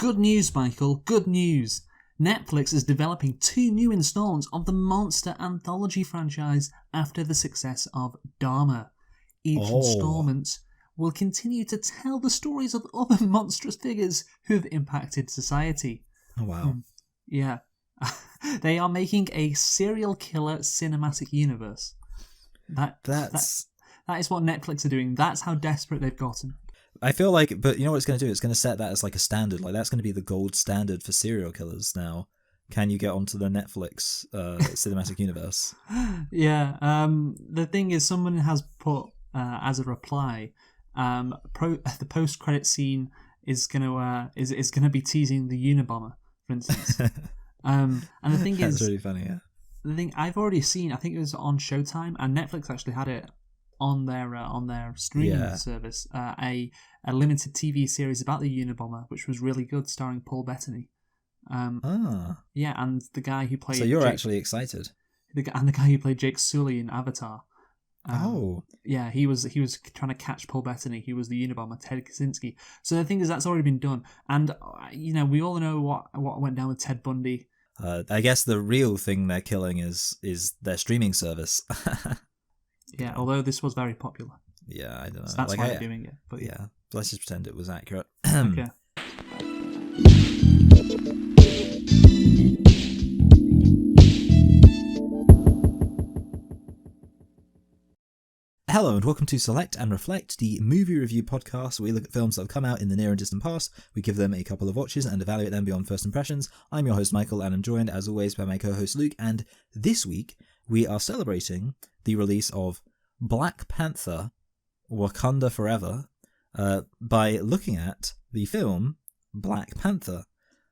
Good news, Michael, good news. Netflix is developing 2 new installments of the Monster Anthology franchise after the success of Dharma. Each installment will continue to tell the stories of other monstrous figures who have impacted society. Oh, wow. Yeah. They are making a serial killer cinematic universe. That is what Netflix are doing. That's how desperate they've gotten. I feel like, but you know what it's going to do? It's going to set that as like a standard. Like that's going to be the gold standard for serial killers now. Can you get onto the Netflix cinematic universe? Yeah. The thing is, someone has put as a reply, the post-credit scene is gonna be teasing the Unabomber, for instance. And the thing is, that's really funny. Yeah. The thing I've already seen, I think it was on Showtime, and Netflix actually had it on their streaming service. A limited TV series about the Unabomber, which was really good, starring Paul Bettany. Yeah, and the guy who played. So you're actually excited. The guy who played Jake Sully in Avatar. Yeah, he was trying to catch Paul Bettany. He was the Unabomber, Ted Kaczynski. So the thing is, that's already been done, and we all know what went down with Ted Bundy. I guess the real thing they're killing is their streaming service. Yeah, although this was very popular. Yeah, I don't know. So that's why they're doing it. But yeah, let's just pretend it was accurate. Okay. Hello and welcome to Select and Reflect, the movie review podcast where we look at films that have come out in the near and distant past. We give them a couple of watches and evaluate them beyond first impressions. I'm your host Michael and I'm joined as always by my co-host Luke, and this week we are celebrating the release of Black Panther Wakanda Forever by looking at the film Black Panther.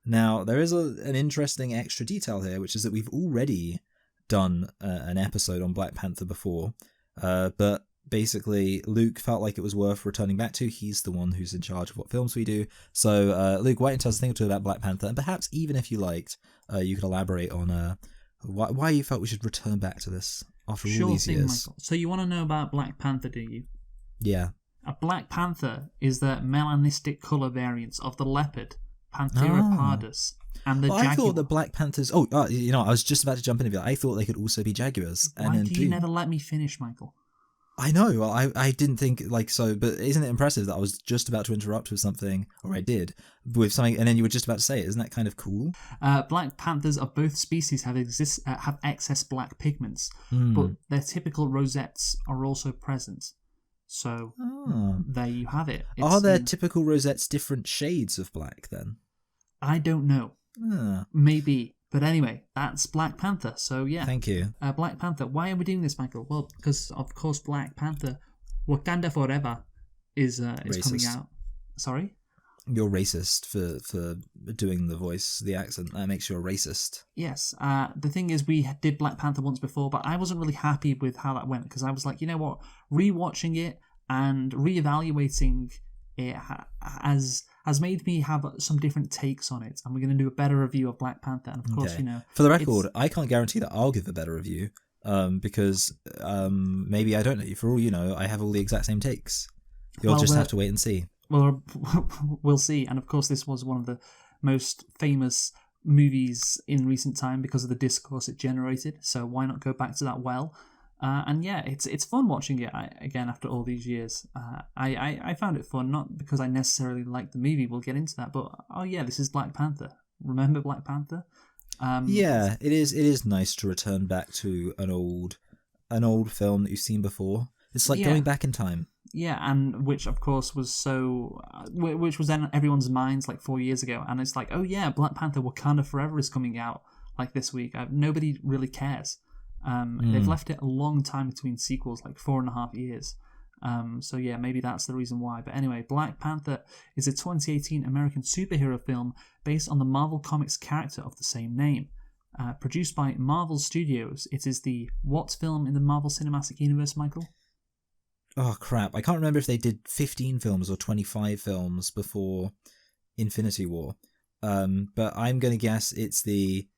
Now there is an interesting extra detail here, which is that we've already done an episode on Black Panther before, but basically Luke felt like it was worth returning back to. He's the one who's in charge of what films we do. So Luke, why don't you tell us a thing or two about Black Panther, and perhaps even if you liked, you could elaborate on why you felt we should return back to this after all these years. Michael. So you want to know about Black Panther, do you? Yeah. A Black Panther is the melanistic colour variants of the leopard, Panthera pardus, and the jaguar. I thought the Black Panthers... I was just about to jump in and be like, I thought they could also be jaguars. Why do you never let me finish, Michael? I know. Well, I didn't think so, but isn't it impressive that I was just about to interrupt with something, or I did, with something, and then you were just about to say it? Isn't that kind of cool? Black panthers of both species have excess black pigments, but their typical rosettes are also present. So there you have it. Are their typical rosettes different shades of black then? I don't know. Maybe. But anyway, that's Black Panther. So yeah. Thank you. Black Panther. Why are we doing this, Michael? Well, because of course Black Panther, Wakanda Forever, is coming out. Sorry? You're racist for doing the voice, the accent. That makes you a racist. Yes. The thing is, we did Black Panther once before, but I wasn't really happy with how that went, because I was like, you know what? Rewatching it and reevaluating it has made me have some different takes on it, and we're going to do a better review of Black Panther. And of course, for the record, I can't guarantee that I'll give a better review, because maybe I don't know. For all you know, I have all the exact same takes. You'll just have to wait and see. Well, we'll see. And of course, this was one of the most famous movies in recent time because of the discourse it generated. So why not go back to that well? And yeah, it's fun watching it again after all these years. I found it fun, not because I necessarily liked the movie. We'll get into that, but this is Black Panther. Remember Black Panther? Yeah, it is nice to return back to an old film that you've seen before. It's like going back in time. Yeah, and which of course was which was then everyone's minds like 4 years ago, and it's like, oh yeah, Black Panther Wakanda Forever is coming out like this week. Nobody really cares. They've left it a long time between sequels, like 4.5 years. So yeah, maybe that's the reason why. But anyway, Black Panther is a 2018 American superhero film based on the Marvel Comics character of the same name. Produced by Marvel Studios, it is the what film in the Marvel Cinematic Universe, Michael? Oh crap, I can't remember if they did 15 films or 25 films before Infinity War. But I'm going to guess it's the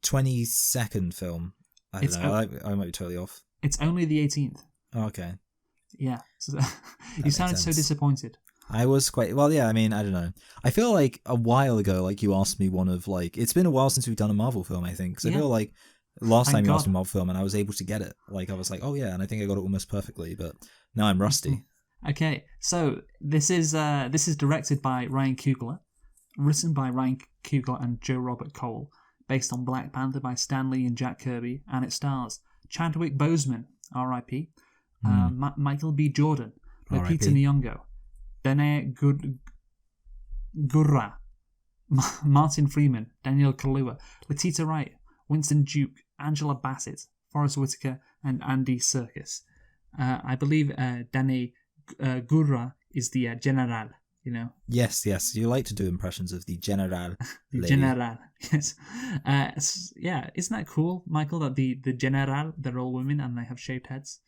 22nd film. I don't know. I might be totally off. It's only the 18th. Oh, okay. Yeah. So you sounded so disappointed. I was quite well. Yeah, I mean, I don't know. I feel like a while ago, like you asked me one of like it's been a while since we've done a Marvel film. I think because I Yeah, feel like last thank time you asked me God. a Marvel film and I was able to get it. Like I was like, oh yeah, and I think I got it almost perfectly. But now I'm rusty. Okay, so this is directed by Ryan Coogler, written by Ryan Coogler and Joe Robert Cole, based on Black Panther by Stan Lee and Jack Kirby, and it stars Chadwick Boseman, R.I.P., Michael B. Jordan, Lupita R.I.P. Nyong'o, Dene Gurra, Martin Freeman, Daniel Kaluuya, Letitia Wright, Winston Duke, Angela Bassett, Forrest Whitaker, and Andy Serkis. I believe Dene Gurra is the general, you know. Yes, yes. You like to do impressions of the general The lady. general, yes. Yeah, isn't that cool, Michael, that the general, they're all women and they have shaved heads?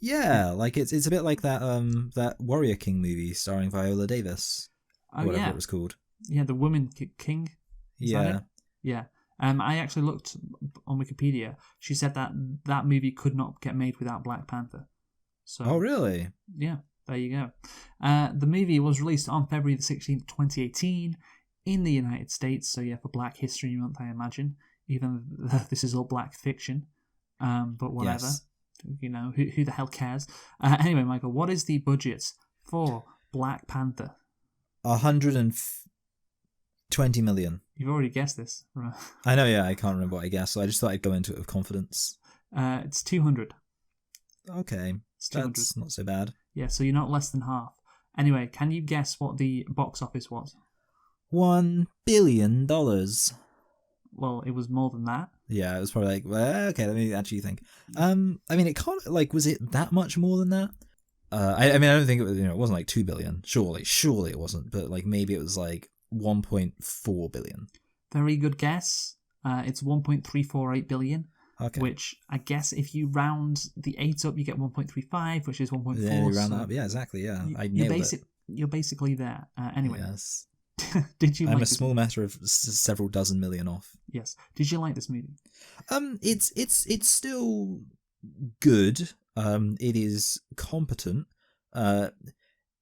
Yeah, like it's a bit like that Warrior King movie starring Viola Davis, Oh, or whatever yeah. it was called. Yeah, the woman king. Is that Yeah. it? Yeah. I actually looked on Wikipedia. She said that that movie could not get made without Black Panther. So, Oh really? yeah, there you go. The movie was released on February the 16th, 2018 in the United States. So, yeah, for Black History Month, I imagine. Even though this is all black fiction. But whatever. Yes. You know, who the hell cares? Anyway, Michael, what is the budget for Black Panther? 120 million. You've already guessed this. Right. I know, yeah, I can't remember what I guessed, so I just thought I'd go into it with confidence. It's 200. Okay, It's 200. that's not so bad. Yeah, so you're not less than half. Anyway, can you guess what the box office was? $1 billion. Well, it was more than that. Yeah, it was probably like, well, okay, let me actually think. I mean, it can't, like, was it that much more than that? I mean, I don't think it was, it wasn't like 2 billion. Surely it wasn't, but like maybe it was like 1.4 billion. Very good guess. It's 1.348 billion. Okay. Which I guess if you round the 8 up, you get 1.35, which is 1.4. Yeah, you round so that up. Yeah, exactly. Yeah, I you're nailed it. You're basically there. Anyway, Yes. did you? I'm like a small matter of several dozen million off. Yes. Did you like this movie? It's still good. It is competent. It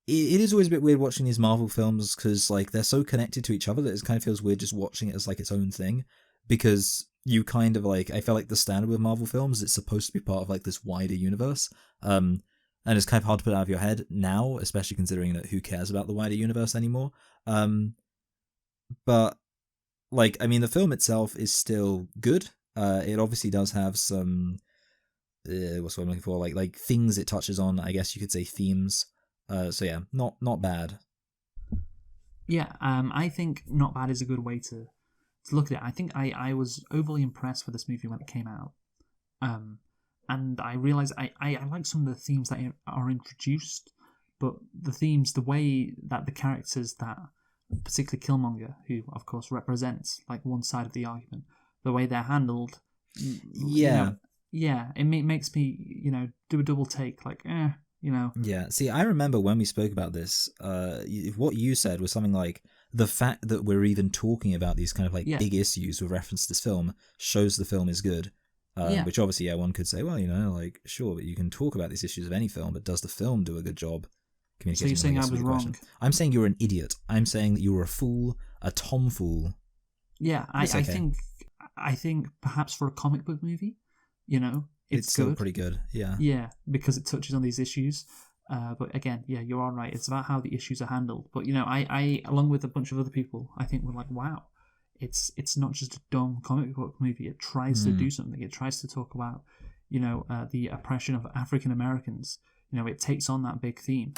is always a bit weird watching these Marvel films because like they're so connected to each other that it kind of feels weird just watching it as like its own thing, because you kind of like, I feel like the standard with Marvel films, it's supposed to be part of like this wider universe. And it's kind of hard to put it out of your head now, especially considering that who cares about the wider universe anymore. But like, I mean, the film itself is still good. It obviously does have some what's what I'm looking for, like things it touches on, I guess you could say themes. So yeah, not bad. Yeah, I think not bad is a good way to look at it. I think I was overly impressed with this movie when it came out. And I realised I like some of the themes that are introduced, but the themes, the way that the characters that, particularly Killmonger, who of course represents like one side of the argument, the way they're handled, Yeah. It makes me, do a double take, like, Yeah, see, I remember when we spoke about this, what you said was something like, the fact that we're even talking about these kind of like big issues with reference to this film shows the film is good. Which obviously, one could say, well, like, sure, but you can talk about these issues of any film, but does the film do a good job communicating? So you're saying I was wrong? Question? I'm saying you're an idiot. I'm saying that you're a fool, a tomfool. Yeah, I think perhaps for a comic book movie, it's still good. Pretty good, yeah. Yeah, because it touches on these issues. But again, yeah, you're all right. It's about how the issues are handled. But I along with a bunch of other people, I think we're like, wow, it's not just a dumb comic book movie. It tries to do something. It tries to talk about, the oppression of African Americans. It takes on that big theme.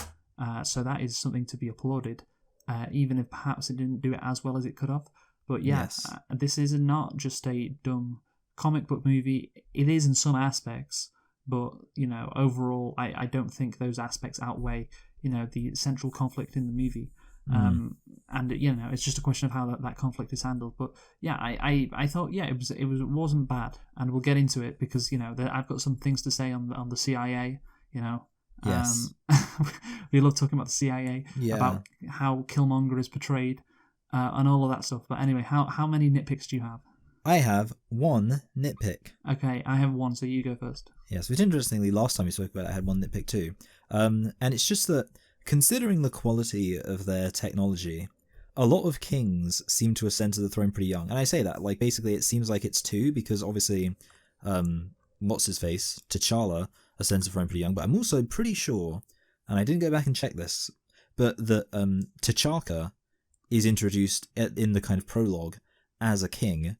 So that is something to be applauded, even if perhaps it didn't do it as well as it could have. But yeah, yes. This is not just a dumb comic book movie. It is in some aspects, but overall, I don't think those aspects outweigh the central conflict in the movie. And it's just a question of how that conflict is handled. But yeah, I thought it wasn't bad, and we'll get into it because I've got some things to say on the CIA. Yes. We love talking about the CIA, about how Killmonger is portrayed, and all of that stuff. But anyway, how many nitpicks do you have? I have one nitpick. Okay, I have one, so you go first. Yes, which interestingly, last time we spoke about it, I had one nitpick too. And it's just that considering the quality of their technology, a lot of kings seem to ascend to the throne pretty young. And I say that, like, basically it seems like it's two, because obviously, what's his face? T'Challa ascends to the throne pretty young, but I'm also pretty sure, and I didn't go back and check this, but that T'Chaka is introduced in the kind of prologue as a king,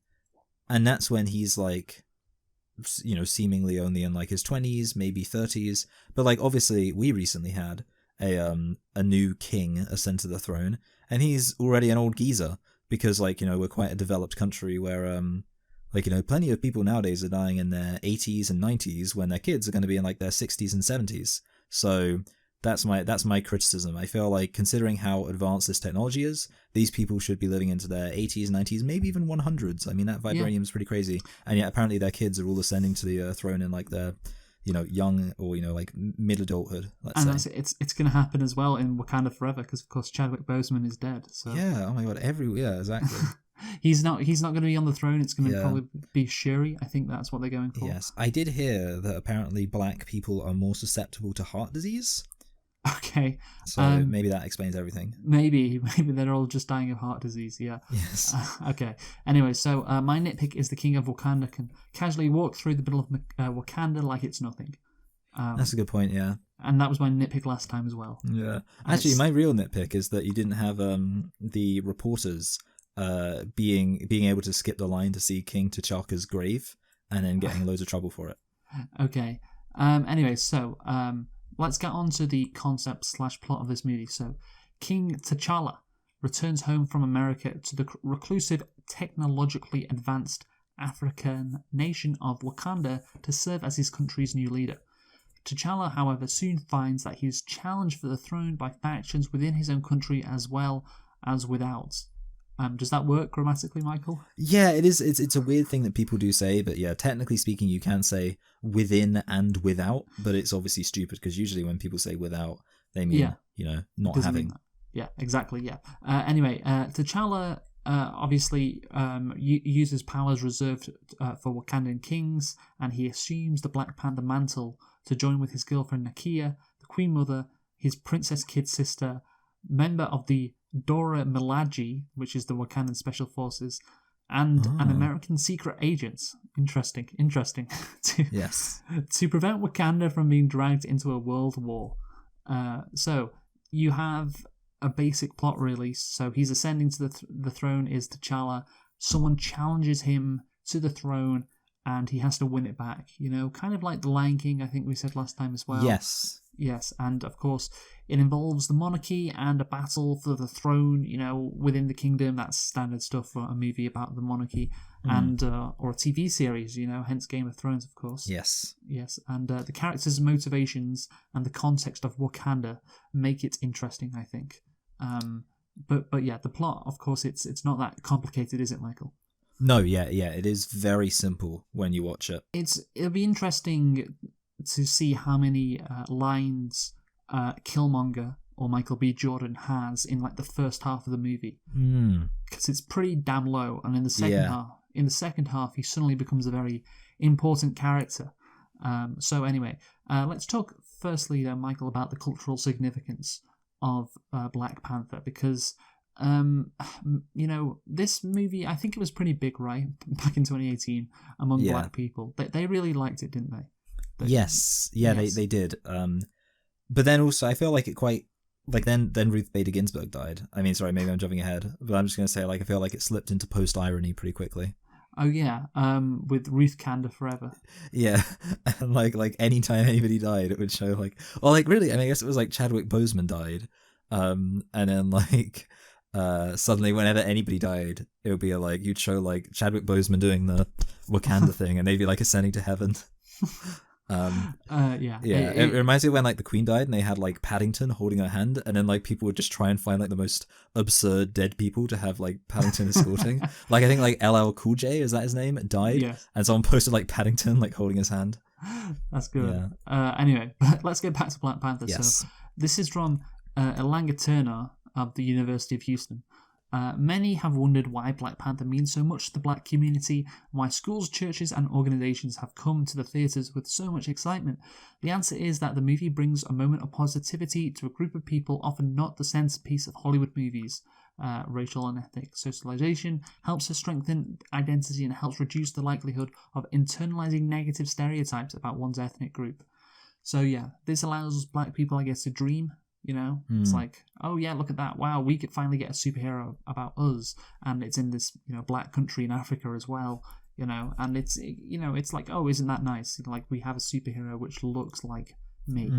and that's when he's like, you know, seemingly only in like his 20s, maybe 30s, but like obviously we recently had a new king ascend to the throne, and he's already an old geezer, because like, you know, we're quite a developed country where like, you know, plenty of people nowadays are dying in their 80s and 90s when their kids are going to be in like their 60s and 70s. So that's my criticism. I feel like, considering how advanced this technology is, these people should be living into their 80s, 90s, maybe even 100s. I mean, that vibranium is pretty crazy, and yet apparently their kids are all ascending to the throne in like their, you know, young, or, you know, like mid-adulthood, let's say. And it's going to happen as well in Wakanda Forever, because of course Chadwick Boseman is dead. So yeah, oh my god, yeah, exactly. he's not going to be on the throne. It's going to probably be Shuri. I think that's what they're going for. Yes, I did hear that apparently black people are more susceptible to heart disease. Okay. So maybe that explains everything. Maybe they're all just dying of heart disease, yeah. Yes. Okay. Anyway, so my nitpick is the King of Wakanda can casually walk through the middle of Wakanda like it's nothing. That's a good point, yeah. And that was my nitpick last time as well. Yeah. Actually, my real nitpick is that you didn't have the reporters being able to skip the line to see King T'Chaka's grave and then getting loads of trouble for it. Okay. Anyway, so let's get on to the concept / plot of this movie. So, King T'Challa returns home from America to the reclusive, technologically advanced African nation of Wakanda to serve as his country's new leader. T'Challa, however, soon finds that he is challenged for the throne by factions within his own country as well as without. Does that work grammatically, Michael? Yeah, it is. It's a weird thing that people do say, but yeah, technically speaking, you can say within and without, but it's obviously stupid, because usually when people say without, they mean, you know, not having. Yeah, exactly, yeah. Anyway, T'Challa obviously uses powers reserved for Wakandan kings, and he assumes the Black Panther mantle to join with his girlfriend Nakia, the Queen Mother, his Princess Kid sister, member of the Dora Milaje, which is the Wakandan Special Forces, and an American secret agent. Interesting. Yes. To prevent Wakanda from being dragged into a world war. So you have a basic plot, really. So he's ascending to the throne is T'Challa. Someone challenges him to the throne, and he has to win it back. You know, kind of like The Lion King, I think we said last time as well. Yes, and of course it involves the monarchy and a battle for the throne, you know, within the kingdom. That's standard stuff for a movie about the monarchy, and or a TV series, you know, hence Game of Thrones, of course. Yes, and the characters' motivations and the context of Wakanda make it interesting, I think. But yeah, the plot, of course, it's not that complicated, is it, Michael? No, yeah, it is very simple when you watch it. It'll be interesting to see how many lines Killmonger or Michael B. Jordan has in like the first half of the movie, because it's pretty damn low, and in the second half, he suddenly becomes a very important character. So anyway, let's talk firstly, though, Michael, about the cultural significance of Black Panther, because you know, this movie, I think it was pretty big, right, back in 2018 among black people. They really liked it, didn't they? Yes. They did. But then also, I feel like it quite, like, then Ruth Bader Ginsburg died. I mean, sorry, maybe I'm jumping ahead, but I'm just going to say, like, I feel like it slipped into post-irony pretty quickly. Oh, yeah, with Ruth Kanda Forever. Yeah, and like anytime anybody died, it would show, like, well, like, really, I mean, I guess it was, like, Chadwick Boseman died, and then, like, suddenly whenever anybody died, it would be, like, you'd show, like, Chadwick Boseman doing the Wakanda thing, and they'd be, like, ascending to heaven. It reminds me of when like the Queen died and they had like Paddington holding her hand, and then like people would just try and find like the most absurd dead people to have like Paddington escorting. Like I think like LL Cool J, is that his name, died, and someone posted like Paddington like holding his hand. That's good. Anyway, let's get back to Black Panther. Yes. So this is from Elanga Turner of the University of Houston. Many have wondered why Black Panther means so much to the black community, and why schools, churches, and organisations have come to the theatres with so much excitement. The answer is that the movie brings a moment of positivity to a group of people often not the centrepiece of Hollywood movies. Racial and ethnic socialization helps to strengthen identity and helps reduce the likelihood of internalizing negative stereotypes about one's ethnic group. So yeah, this allows black people, I guess, to dream. It's like, oh yeah, look at that! Wow, we could finally get a superhero about us, and it's in this black country in Africa as well. And it's like, oh, isn't that nice? Like we have a superhero which looks like me.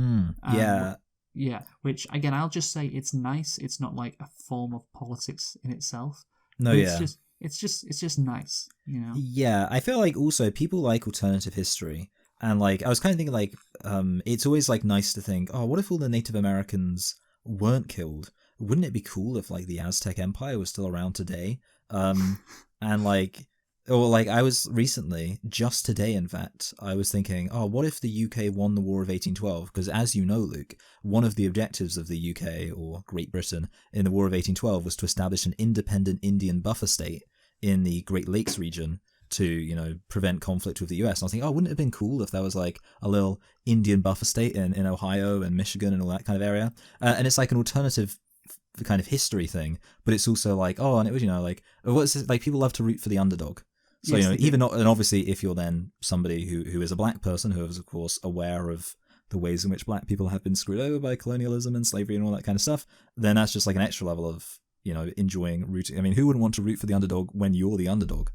Yeah. Yeah, which again, I'll just say it's nice. It's not like a form of politics in itself. No, But yeah. it's just nice. Yeah, I feel like also people like alternative history. And like I was kind of thinking like it's always like nice to think, oh, what if all the Native Americans weren't killed? Wouldn't it be cool if like the Aztec Empire was still around today? And like or like I was recently, just today in fact, I was thinking, oh, what if the UK won the War of 1812? Because as you know, Luke, one of the objectives of the UK or Great Britain in the War of 1812 was to establish an independent Indian buffer state in the Great Lakes region to, prevent conflict with the US. And I was thinking, oh, wouldn't it have been cool if there was like a little Indian buffer state in Ohio and Michigan and all that kind of area? And it's like an alternative kind of history thing, but it's also like, oh, and it was, like, what's it, like people love to root for the underdog. So, Yes, even not, and obviously if you're then somebody who is a black person who is of course aware of the ways in which black people have been screwed over by colonialism and slavery and all that kind of stuff, then that's just like an extra level of, enjoying rooting. I mean, who wouldn't want to root for the underdog when you're the underdog?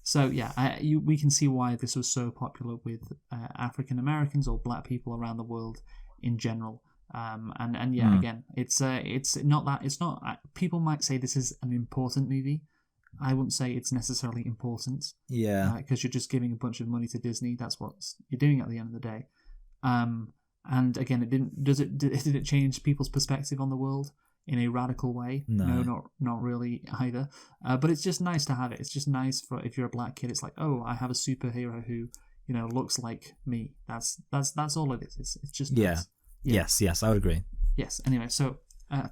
So yeah, we can see why this was so popular with African Americans or black people around the world in general. And yeah, again, it's not that it's not. People might say this is an important movie. I wouldn't say it's necessarily important. Yeah, because you're just giving a bunch of money to Disney. That's what you're doing at the end of the day. And again, did it change people's perspective on the world in a radical way? No. Not really either. But it's just nice to have it. It's just nice for if you're a black kid. It's like, oh, I have a superhero who looks like me. That's all it is. It's just nice. Yeah. Yes, I would agree. Yes. Anyway, so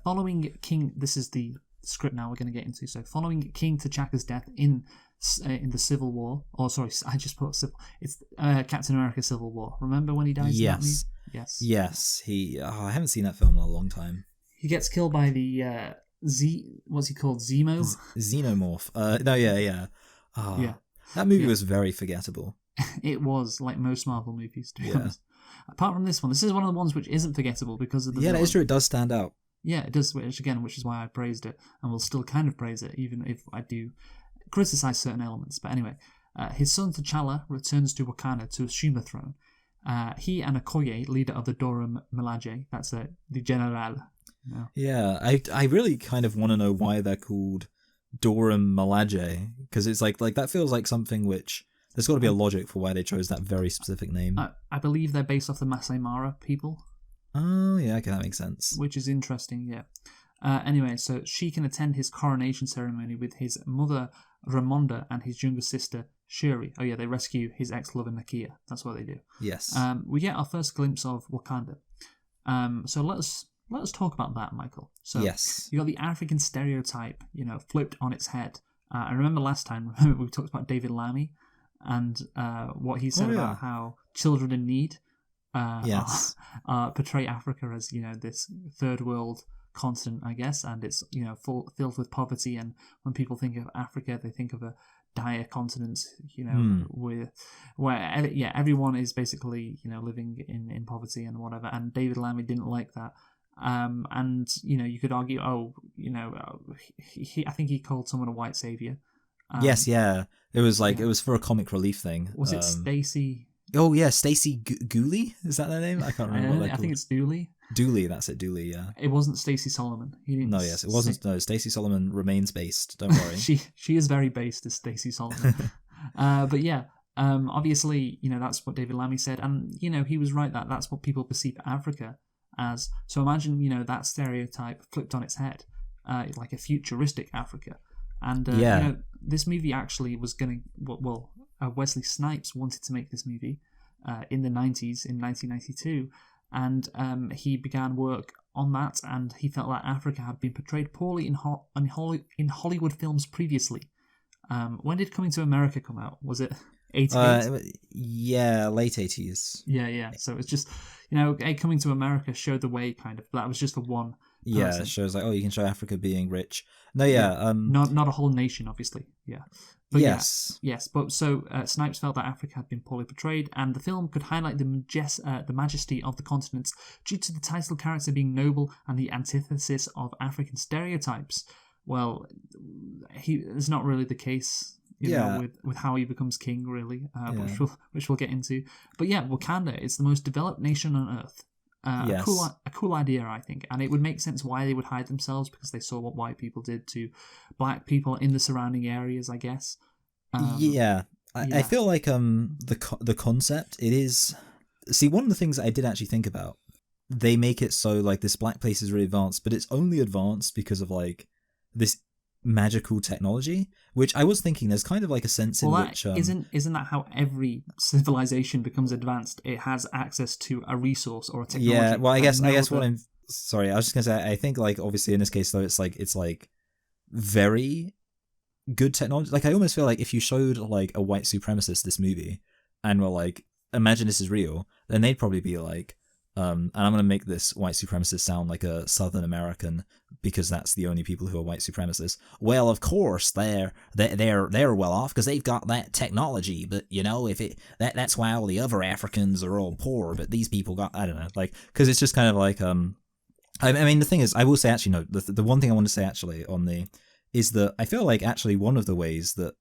following King, this is the script now we're going to get into. So following King T'Chaka's death in the Civil War, I just put civil. It's Captain America: Civil War. Remember when he dies? Yes. In that movie? Yes. He. I haven't seen that film in a long time. He gets killed by the what's he called? Zemo? Xenomorph. No, yeah. Oh, yeah. That movie was very forgettable. It was, like most Marvel movies, to be honest. Apart from this one, this is one of the ones which isn't forgettable because of the that is true. It does stand out. Yeah, it does, which is why I praised it, and will still kind of praise it, even if I do criticize certain elements. But anyway, his son T'Challa returns to Wakanda to assume the throne. He and Okoye, leader of the Dora Milaje, that's the General. Yeah, I really kind of want to know why they're called Dora Milaje, because it's like that feels like something which there's got to be a logic for why they chose that very specific name. I believe they're based off the Masai Mara people. Oh, yeah, okay, that makes sense. Which is interesting, yeah. Anyway, so she can attend his coronation ceremony with his mother, Ramonda, and his younger sister, Shuri. Oh, yeah, they rescue his ex-lover, Nakia. That's what they do. Yes. We get our first glimpse of Wakanda. So let us talk about that, Michael. So yes. You got the African stereotype, flipped on its head. I remember last time, we talked about David Lammy and what he said about how children in need portray Africa as this third world continent, I guess, and it's filled with poverty. And when people think of Africa, they think of a dire continent, where everyone is basically living in poverty and whatever. And David Lammy didn't like that. And you could argue, I think he called someone a white savior. Yes, yeah. It was like it was for a comic relief thing. Was it Stacey? Oh yeah, Stacey Gooley, is that their name? I can't remember. I think it's Dooley. Dooley, that's it. Dooley, yeah. It wasn't Stacey Solomon. He didn't. No, yes, it wasn't. No, Stacey Solomon remains based. Don't worry. she is very based as Stacey Solomon. But yeah, obviously, that's what David Lammy said, and he was right that that's what people perceive Africa as. So imagine that stereotype flipped on its head, like a futuristic Africa. And this movie actually was going to Wesley Snipes wanted to make this movie in the 90s, in 1992, and he began work on that, and he felt that Africa had been portrayed poorly in Hollywood films previously. When did Coming to America come out? Was it 88? Yeah, late 80s. Yeah. So it's just, Coming to America showed the way, kind of. That was just the one person. Yeah, it shows like, you can show Africa being rich. No, yeah. Not a whole nation, obviously. Yeah. But yes. Yes. But so Snipes felt that Africa had been poorly portrayed, and the film could highlight the majesty of the continents due to the title character being noble and the antithesis of African stereotypes. Well, it's not really the case, with how he becomes king, really, which we'll get into. But yeah, Wakanda is the most developed nation on Earth. Yes. A cool idea, I think, and it would make sense why they would hide themselves, because they saw what white people did to black people in the surrounding areas, I guess. I feel like the concept, it is. See, one of the things that I did actually think about, they make it so like this black place is really advanced, but it's only advanced because of like this magical technology, which I was thinking there's kind of like a sense in which isn't that how every civilization becomes advanced? It has access to a resource or a technology. Yeah, well, I guess what I'm sorry, I was just gonna say, I think like obviously in this case though, it's like very good technology. Like I almost feel like if you showed like a white supremacist this movie and were like, imagine this is real, then they'd probably be like, and I'm going to make this white supremacist sound like a Southern American because that's the only people who are white supremacists. Well, of course they're well off because they've got that technology, but that's why all the other Africans are all poor, but these people got, I don't know, like, because it's just kind of like I mean the thing is, I will say actually no, the one thing I want to say actually is that I feel like actually one of the ways that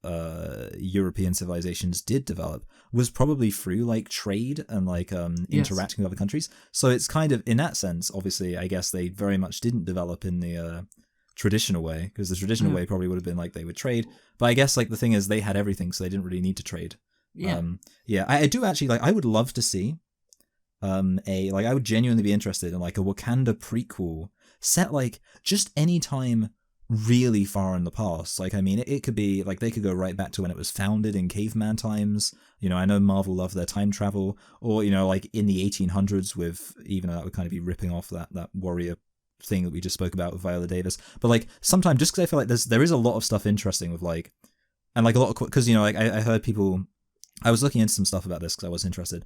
European civilizations did develop was probably through like trade and like interacting with other countries. So it's kind of, in that sense, obviously, I guess they very much didn't develop in the traditional way, because the traditional way probably would have been like they would trade. But I guess like the thing is they had everything, so they didn't really need to trade. I do actually like, I would love to see I would genuinely be interested in like a Wakanda prequel set like just any time really far in the past. Like, I mean, it could be like they could go right back to when it was founded in caveman times. I know Marvel love their time travel, or like in the 1800s with, even though that would kind of be ripping off that warrior thing that we just spoke about with Viola Davis. But like sometimes, just because I feel like there is a lot of stuff interesting with like, and like a lot of, because like I heard people. I was looking into some stuff about this because I was interested,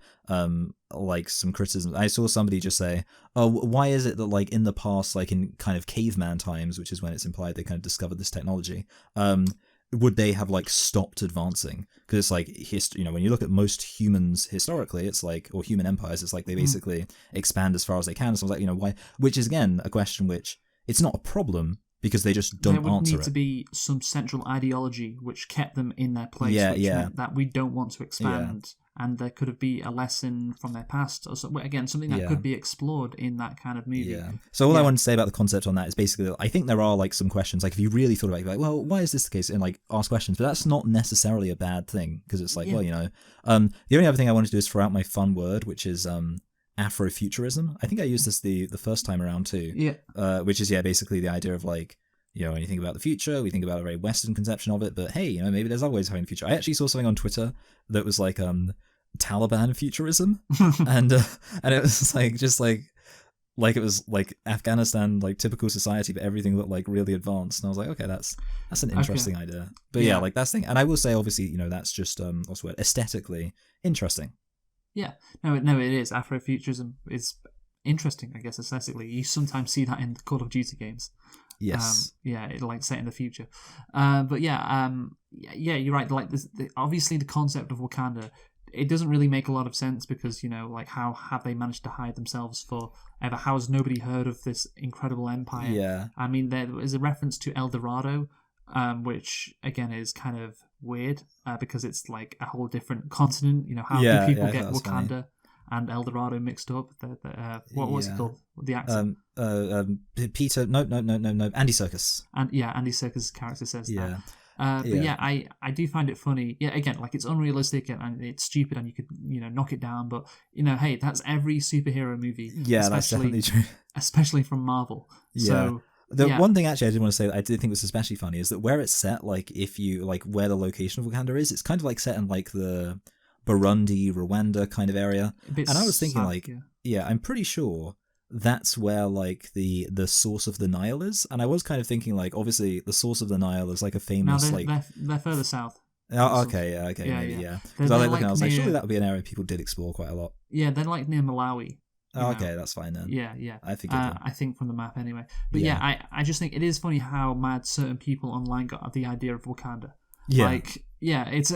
like some criticism. I saw somebody just say, oh, why is it that like in the past, like in kind of caveman times, which is when it's implied they kind of discovered this technology, would they have like stopped advancing? Because it's like, when you look at most humans historically, it's like, or human empires, it's like they basically expand as far as they can. So I was like, why? Which is again a question which, it's not a problem, because they just don't answer it. There would need to be some central ideology which kept them in their place, which meant that we don't want to expand, and there could be a lesson from their past, or something that could be explored in that kind of movie. Yeah. So all I want to say about the concept on that is basically, I think there are like some questions, like if you really thought about it, you'd be like, well, why is this the case? And like ask questions, but that's not necessarily a bad thing, because it's like, well, the only other thing I want to do is throw out my fun word, which is Afrofuturism. I think I used this the first time around too. Yeah. Which is basically the idea of like, when you think about the future, we think about a very Western conception of it, but hey, maybe there's other ways of having the future. I actually saw something on Twitter that was like Taliban futurism, and it was like just like it was like Afghanistan, like typical society, but everything looked like really advanced, and I was like, okay, that's an interesting idea. But yeah, like that's the thing, and I will say obviously, that's just what's the word, aesthetically interesting. Yeah, no, it is. Afrofuturism is interesting, I guess, aesthetically. You sometimes see that in the Call of Duty games. Yes. It like set in the future. But you're right. Like obviously the concept of Wakanda, it doesn't really make a lot of sense because like how have they managed to hide themselves forever? How has nobody heard of this incredible empire? Yeah. I mean, there is a reference to El Dorado, which again is kind of weird because it's like a whole different continent. How do people get Wakanda funny. And El Dorado mixed up? What was it called? The accent? Peter. No. Andy Serkis. And Andy Serkis' character says that. I do find it funny. Yeah, again, like it's unrealistic and it's stupid, and you could knock it down. But hey, that's every superhero movie. Yeah, that's definitely true. Especially from Marvel. Yeah. So one thing actually I did want to say that I did think was especially funny is that where it's set, like if you like where the location of Wakanda is, it's kind of like set in like the Burundi, Rwanda kind of area. And I was thinking I'm pretty sure that's where like the source of the Nile is. And I was kind of thinking like, obviously the source of the Nile is like a Now famous like. they're further south. Oh, So, okay, yeah, okay, yeah, maybe, yeah. yeah. They're, Because I was they're like looking, I like was like, surely near. that would be an area people did explore quite a lot. Yeah, they're like near Malawi. Oh, okay, that's fine then. Yeah, yeah. I forgive them. I think from the map anyway. But Yeah. I just think it is funny how mad certain people online got at the idea of Wakanda. Yeah. Like, yeah, it's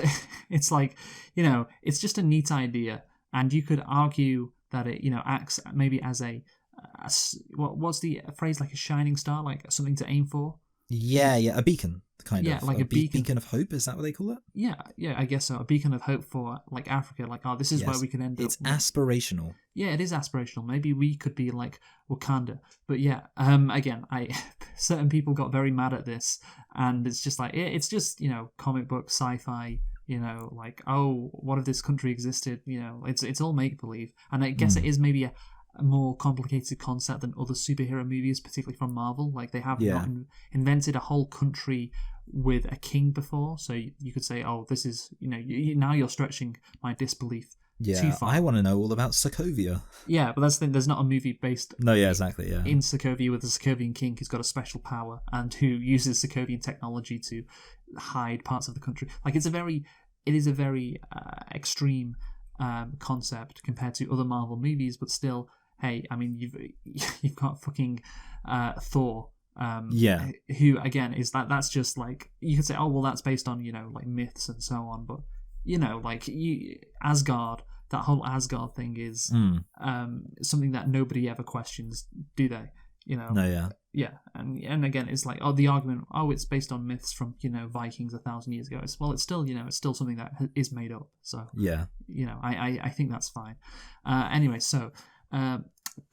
like, it's just a neat idea, and you could argue that it, acts maybe as what's the phrase, like a shining star, like something to aim for. Yeah, a beacon, kind Yeah, of. like a beacon. Beacon of hope, is that what they call it? Yeah, I guess so. A beacon of hope for like Africa. Like, oh, this is where Yes. we can end It's up. aspirational. Yeah, it is aspirational. Maybe we could be like Wakanda. But yeah, again, certain people got very mad at this, and it's just like it's just comic book sci-fi. Like, oh, what if this country existed? It's all make believe, and I guess it is maybe a more complicated concept than other superhero movies, particularly from Marvel. Like, they have not invented a whole country with a king before, so you could say, oh, this is now you're stretching my disbelief. Yeah, I want to know all about Sokovia. Yeah, but that's the thing. There's not a movie based. No, yeah, exactly. Yeah, in Sokovia with a Sokovian king who's got a special power and who uses Sokovian technology to hide parts of the country. Like, it is a very extreme concept compared to other Marvel movies, but still, hey, I mean, you've got fucking Thor. Who again is that's just like, you could say, oh well, that's based on like myths and so on, but like Asgard, that whole Asgard thing is something that nobody ever questions, do they? No, yeah, and again, it's like, oh, the argument, oh, it's based on myths from Vikings 1,000 years ago. It's still it's still something that is made up. So yeah, I think that's fine. Anyway, so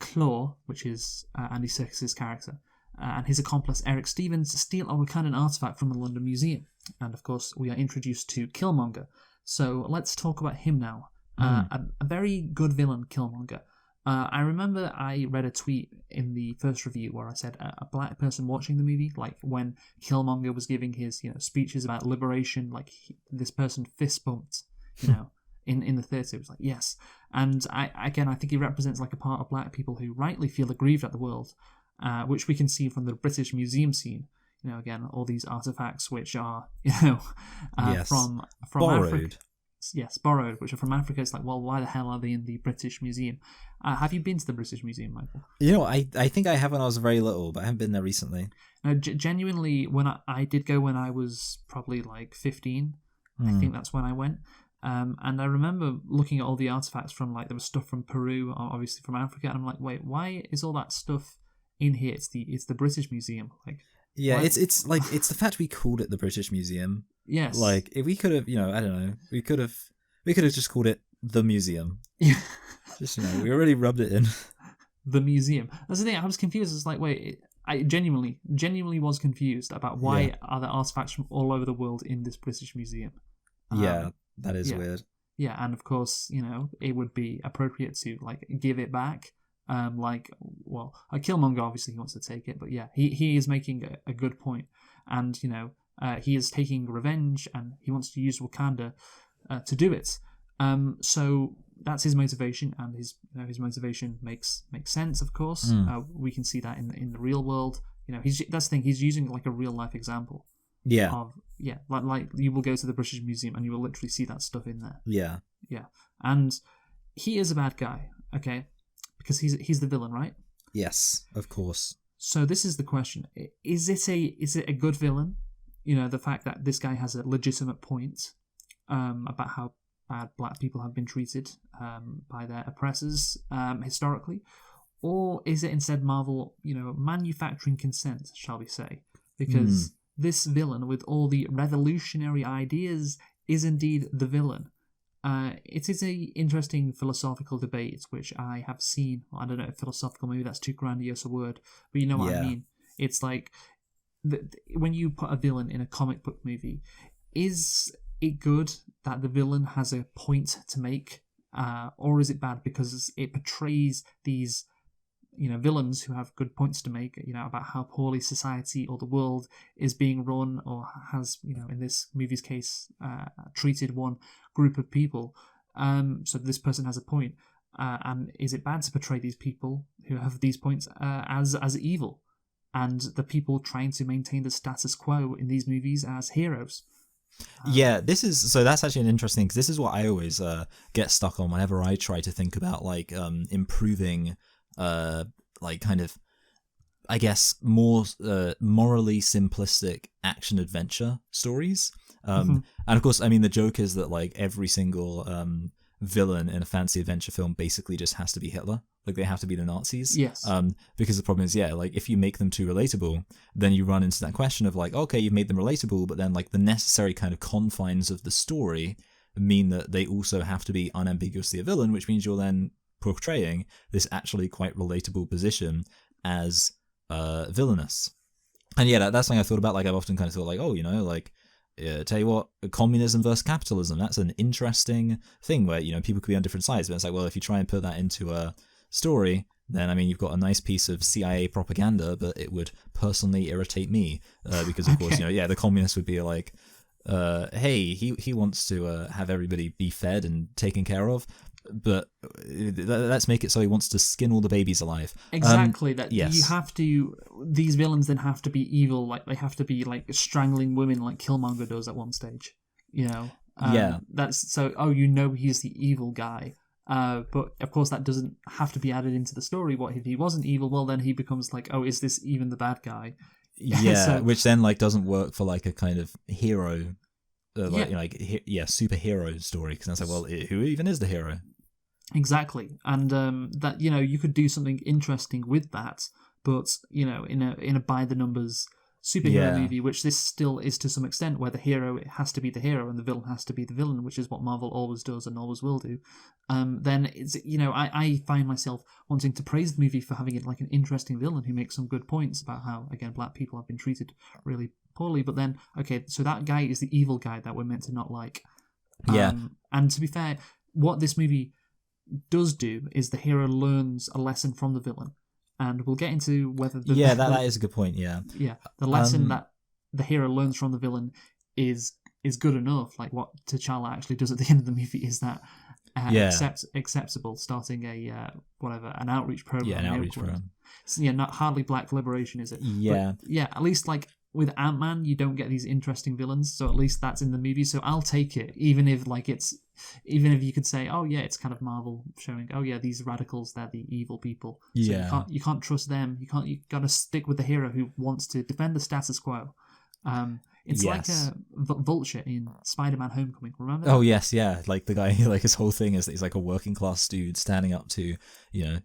Claw, which is Andy Serkis's character, and his accomplice Eric Stevens steal a Wakandan artifact from the London Museum, and of course we are introduced to Killmonger. So let's talk about him now. A very good villain, Killmonger. I remember I read a tweet in the first review where I said a black person watching the movie, like when Killmonger was giving his speeches about liberation, like this person fist bumped, in the theatre. It was like, yes. And I think he represents like a part of black people who rightly feel aggrieved at the world, which we can see from the British Museum scene. Again, all these artifacts which are from borrowed. Africa. Yes, borrowed, which are from Africa. It's like, well, why the hell are they in the British Museum? Have you been to the British Museum, Michael? I think I have when I was very little, but I haven't been there recently. No, genuinely, when I did go when I was probably like 15, I think that's when I went. And I remember looking at all the artifacts from, like, there was stuff from Peru, obviously from Africa, and I'm like, wait, why is all that stuff in here? It's the British Museum. Like, yeah, it's like, it's the fact we called it the British Museum. Yes. Like, if we could have, I don't know, we could have just called it the museum. Yeah. Just, we already rubbed it in. The museum. That's the thing. I was confused. It's like, wait, I genuinely was confused about why are there artifacts from all over the world in this British Museum. Yeah, that is weird. Yeah, and of course, it would be appropriate to like give it back. Killmonger, obviously he wants to take it, but yeah, he is making a good point, and he is taking revenge, and he wants to use Wakanda to do it. So that's his motivation, and his motivation makes sense. Of course, we can see that in the real world. That's the thing. He's using like a real life example. Yeah. Like you will go to the British Museum and you will literally see that stuff in there. Yeah. Yeah, and he is a bad guy. Okay, because he's the villain, right? Yes, of course. So this is the question: is it a good villain? The fact that this guy has a legitimate point about how bad black people have been treated by their oppressors historically, or is it instead Marvel, manufacturing consent, shall we say? Because this villain with all the revolutionary ideas is indeed the villain. It is a interesting philosophical debate which I have seen. Well, I don't know if philosophical, maybe that's too grandiose a word, but you know what I mean. It's like when you put a villain in a comic book movie, is it good that the villain has a point to make, or is it bad because it portrays these villains who have good points to make, about how poorly society or the world is being run, or has, in this movie's case, treated one group of people. So this person has a point. and is it bad to portray these people who have these points as evil, and the people trying to maintain the status quo in these movies as heroes? Yeah, that's actually an interesting, because this is what I always get stuck on whenever I try to think about like improving like kind of, I guess, more morally simplistic action adventure stories. And of course, I mean, the joke is that like every single villain in a fantasy adventure film basically just has to be Hitler. Like they have to be the Nazis. Yes. Because the problem is, like if you make them too relatable, then you run into that question of like, okay, you've made them relatable, but then like the necessary kind of confines of the story mean that they also have to be unambiguously a villain, which means you're then portraying this actually quite relatable position as villainous. And yeah, that's something I thought about. Like I've often kind of thought like, oh, like, tell you what, communism versus capitalism, that's an interesting thing where, people could be on different sides, but it's like, well, if you try and put that into a story, then I mean, you've got a nice piece of CIA propaganda, but it would personally irritate me because of course, the communists would be like, hey, he wants to have everybody be fed and taken care of, but let's make it so he wants to skin all the babies alive. Exactly. Yes. You have to. These villains then have to be evil. Like they have to be like strangling women, like Killmonger does at one stage. Yeah. That's so. Oh, he's the evil guy. But of course that doesn't have to be added into the story. What if he wasn't evil? Well, then he becomes like, oh, is this even the bad guy? Yeah, which then like doesn't work for like a kind of hero, superhero story, because that's like, well, who even is the hero? Exactly, and that you could do something interesting with that, but in a by the numbers superhero movie, which this still is to some extent, where the hero has to be the hero and the villain has to be the villain, which is what Marvel always does and always will do. Then it's I find myself wanting to praise the movie for having it like an interesting villain who makes some good points about how, again, black people have been treated really poorly. But then, okay, so that guy is the evil guy that we're meant to not like. And to be fair, what this movie does do is the hero learns a lesson from the villain. And we'll get into whether that is a good point. Yeah, the lesson that the hero learns from the villain is good enough. Like what T'Challa actually does at the end of the movie is that acceptable, starting an outreach program. Yeah, an outreach program. So, not hardly black liberation, is it? Yeah, but, at least like with Ant-Man, you don't get these interesting villains. So at least that's in the movie. So I'll take it, even if you could say, oh yeah, it's kind of Marvel showing, oh yeah, these radicals, they're the evil people. So you can't trust them. You got to stick with the hero who wants to defend the status quo. It's like a Vulture in Spider-Man: Homecoming. Remember that? Oh yes, yeah. Like the guy, like his whole thing is that he's like a working class dude standing up to,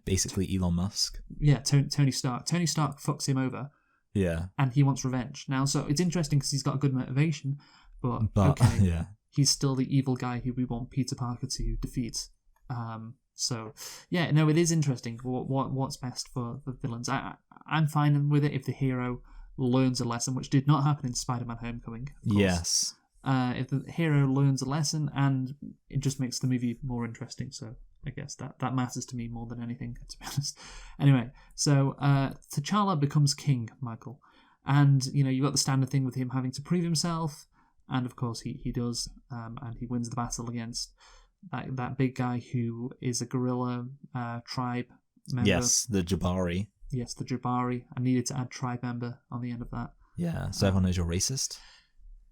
basically Elon Musk. Yeah, Tony Stark. Tony Stark fucks him over. Yeah, and he wants revenge now. So it's interesting because he's got a good motivation, but okay, yeah. He's still the evil guy who we want Peter Parker to defeat. It is interesting. What's best for the villains? I'm fine with it if the hero learns a lesson, which did not happen in Spider-Man: Homecoming. Yes. If the hero learns a lesson, and it just makes the movie more interesting. So I guess that matters to me more than anything, to be honest. Anyway, so T'Challa becomes king, Michael, and you've got the standard thing with him having to prove himself. And of course he does, and he wins the battle against that big guy who is a guerrilla tribe member. Yes, the Jabari. Yes, the Jabari. I needed to add tribe member on the end of that. Yeah, so everyone knows you're racist?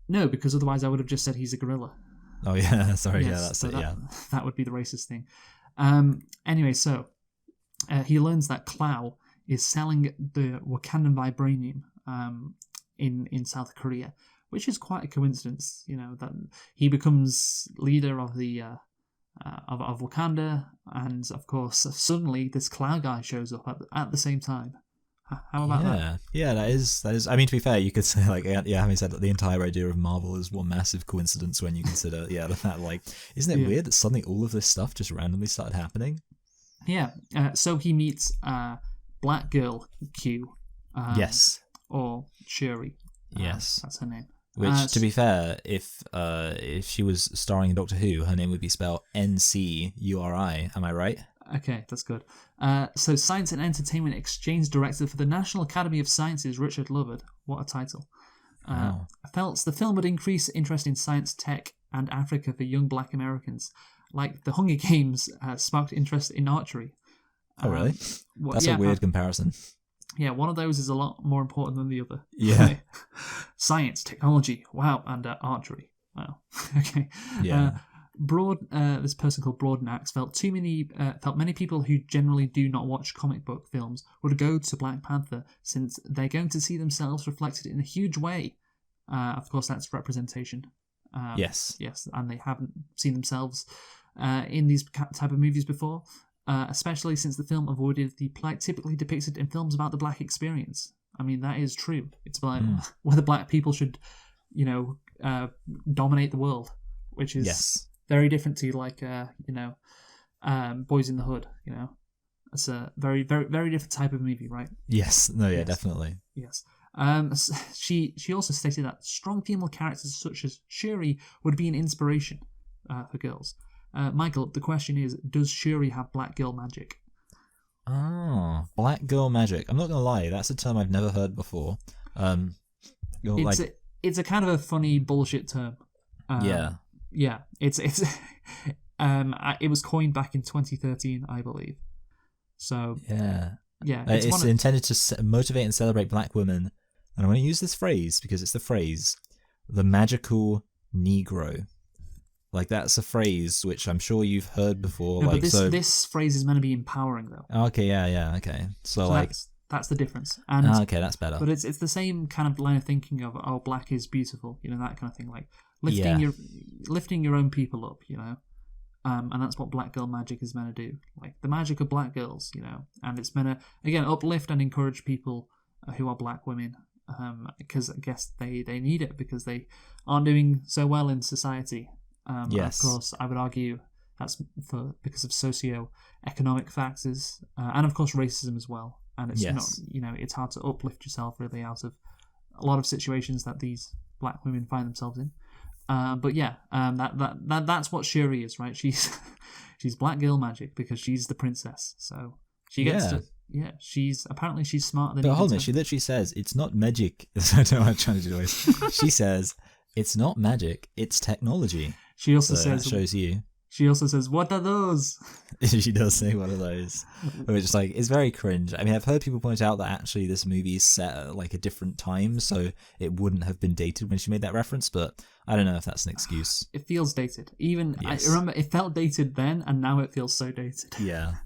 No, because otherwise I would have just said he's a gorilla. Oh yeah, sorry, yes, yeah, that would be the racist thing. Anyway, so he learns that Clow is selling the Wakandan vibranium in South Korea, which is quite a coincidence, that he becomes leader of the of Wakanda, and of course suddenly this Clow guy shows up at the same time. How about that? Yeah, that is. I mean, to be fair, you could say having said that, the entire idea of Marvel is one massive coincidence when you consider the fact, like, isn't it weird that suddenly all of this stuff just randomly started happening? Yeah. So he meets Black Girl Q. Yes. Or Shuri. Yes, that's her name. Which, to be fair, if she was starring in Doctor Who, her name would be spelled Ncuri. Am I right? Okay, that's good. So Science and Entertainment Exchange Director for the National Academy of Sciences, Richard Lovett. What a title. Wow. Felt the film would increase interest in science, tech, and Africa for young black Americans. like the Hunger Games sparked interest in archery. Oh, really? That's a weird comparison. Yeah, one of those is a lot more important than the other. Yeah. Science, technology, wow, and archery. Wow. Okay. Yeah. This person called Broadenax felt many people who generally do not watch comic book films would go to Black Panther since they're going to see themselves reflected in a huge way. Of course, that's representation. Yes, and they haven't seen themselves in these type of movies before, especially since the film avoided the plight typically depicted in films about the black experience. I mean, that is true. It's about whether black people should, dominate the world, which is very different to Boys in the Hood. It's a very, very, very different type of movie, right? Yes. No. Yeah. Yes. Definitely. Yes. She also stated that strong female characters such as Shuri would be an inspiration for girls. Michael, the question is, does Shuri have black girl magic? Oh, black girl magic. I'm not going to lie, that's a term I've never heard before. It's a kind of a funny bullshit term. Yeah. Yeah, it's it was coined back in 2013, I believe. So yeah, it's intended to motivate and celebrate black women, and I want to use this phrase because it's the phrase, the magical Negro. Like, that's a phrase which I'm sure you've heard before. No, but this phrase is meant to be empowering, though. Okay, yeah, okay. So like that's the difference. And okay, that's better. But it's the same kind of line of thinking of black is beautiful, that kind of thing, like lifting your own people up, and that's what black girl magic is meant to do, like the magic of black girls, and it's meant to again uplift and encourage people who are black women, because I guess they need it because they aren't doing so well in society. Yes. Of course, I would argue that's because of socio-economic factors, and of course racism as well. And it's not, it's hard to uplift yourself really out of a lot of situations that these black women find themselves in. But yeah, that's what Shuri is, right? She's black girl magic because she's the princess, so she gets to. Yeah, she's smarter than. But hold on, she literally says it's not magic. I don't know what I'm trying to do. She says it's not magic, it's technology. She also says that shows you. She also says, "What are those?" She does say one of those, which is like, it's very cringe. I mean, I've heard people point out that actually this movie is set at like a different time, so it wouldn't have been dated when she made that reference. But I don't know if that's an excuse. It feels dated. Even yes. I remember it felt dated then, and now it feels so dated. Yeah.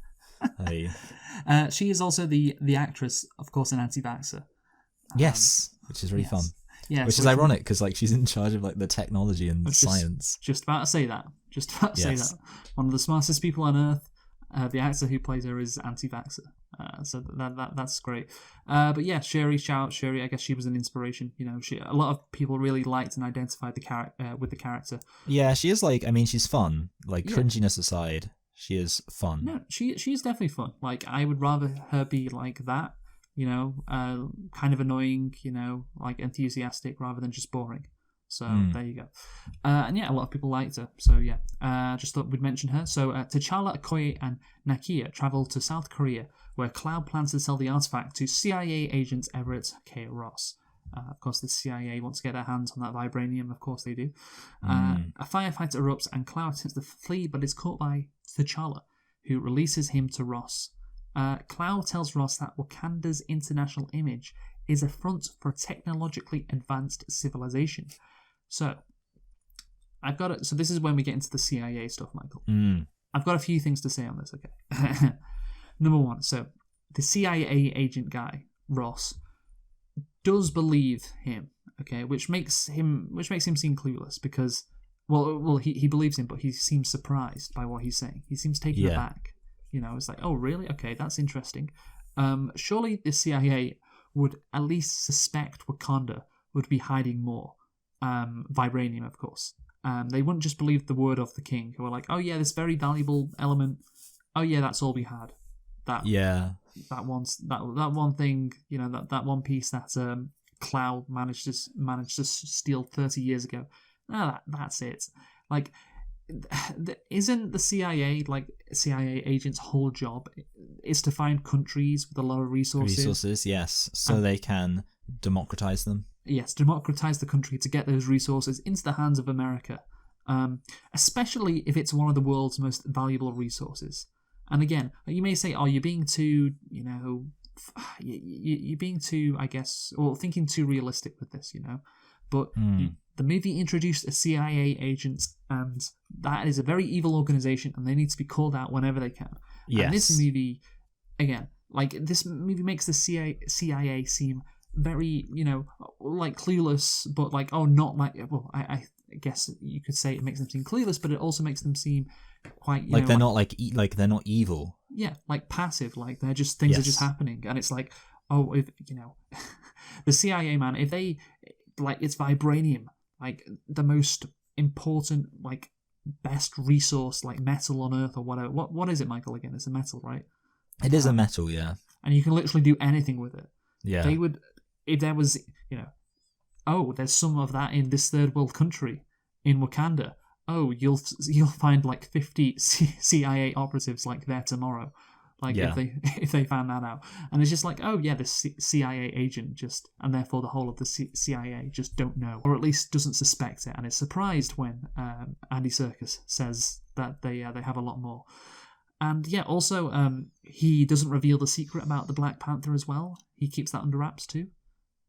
She is also the actress, of course, in Anti-Vaxxer. Yes, which is really fun. Yeah, which is ironic because like she's in charge of like the technology and science. Just about to say that. Say that. One of the smartest people on earth. The actor who plays her is Anti-Vaxxer. So that's great. But yeah, Shuri, shout out Shuri. I guess she was an inspiration. A lot of people really liked and identified with the character. Yeah, she is like. I mean, she's fun. Like cringiness aside, she is fun. No, she's definitely fun. Like I would rather her be like that. Kind of annoying, like enthusiastic rather than just boring. So there you go. And yeah, a lot of people liked her. So yeah, just thought we'd mention her. So T'Challa, Okoye, and Nakia travel to South Korea, where Cloud plans to sell the artifact to CIA agents Everett K. Ross. Of course, the CIA wants to get their hands on that vibranium. Of course they do. A firefight erupts and Cloud attempts to flee, but is caught by T'Challa, who releases him to Ross. Cloud tells Ross that Wakanda's international image is a front for a technologically advanced civilization. So, So this is when we get into the CIA stuff, Michael. I've got a few things to say on this. Okay. Number one, so the CIA agent guy Ross does believe him. Okay, which makes him seem clueless because, he believes him, but he seems surprised by what he's saying. He seems taken aback. It's like, oh, really? Okay, that's interesting. Surely the CIA would at least suspect Wakanda would be hiding more. Vibranium, of course. They wouldn't just believe the word of the king, who were like, oh yeah, this very valuable element. Oh yeah, that's all we had. That one thing, that one piece that Cloud managed to steal 30 years ago. That's it. Like, isn't the CIA agents' whole job is to find countries with a lot of resources? Yes, so they can democratize them. Yes, democratize the country to get those resources into the hands of America, especially if it's one of the world's most valuable resources. And again, you may say, "Oh, you're being too, you're being too, I guess, or thinking too realistic with this," But the movie introduced a CIA agent, and that is a very evil organization, and they need to be called out whenever they can. Yes. And this movie, again, this movie makes the CIA seem very, like clueless, but not like. Well, I guess you could say it makes them seem clueless, but it also makes them seem quite they're not they're not evil. Yeah, like passive, like they're just things are just happening, and it's like, oh, if the CIA man, if they it's vibranium, like the most important, like best resource, like metal on Earth or whatever. What is it, Michael? Again, it's a metal, right? It is a metal, yeah. And you can literally do anything with it. Yeah. They would, if there was, oh, there's some of that in this third world country, in Wakanda. Oh, you'll find like 50 CIA operatives like there tomorrow, if they found that out. And it's just like, oh yeah, this CIA agent just, and therefore the whole of the CIA just don't know, or at least doesn't suspect it, and is surprised when Andy Serkis says that they have a lot more. And yeah, also he doesn't reveal the secret about the Black Panther as well. He keeps that under wraps too.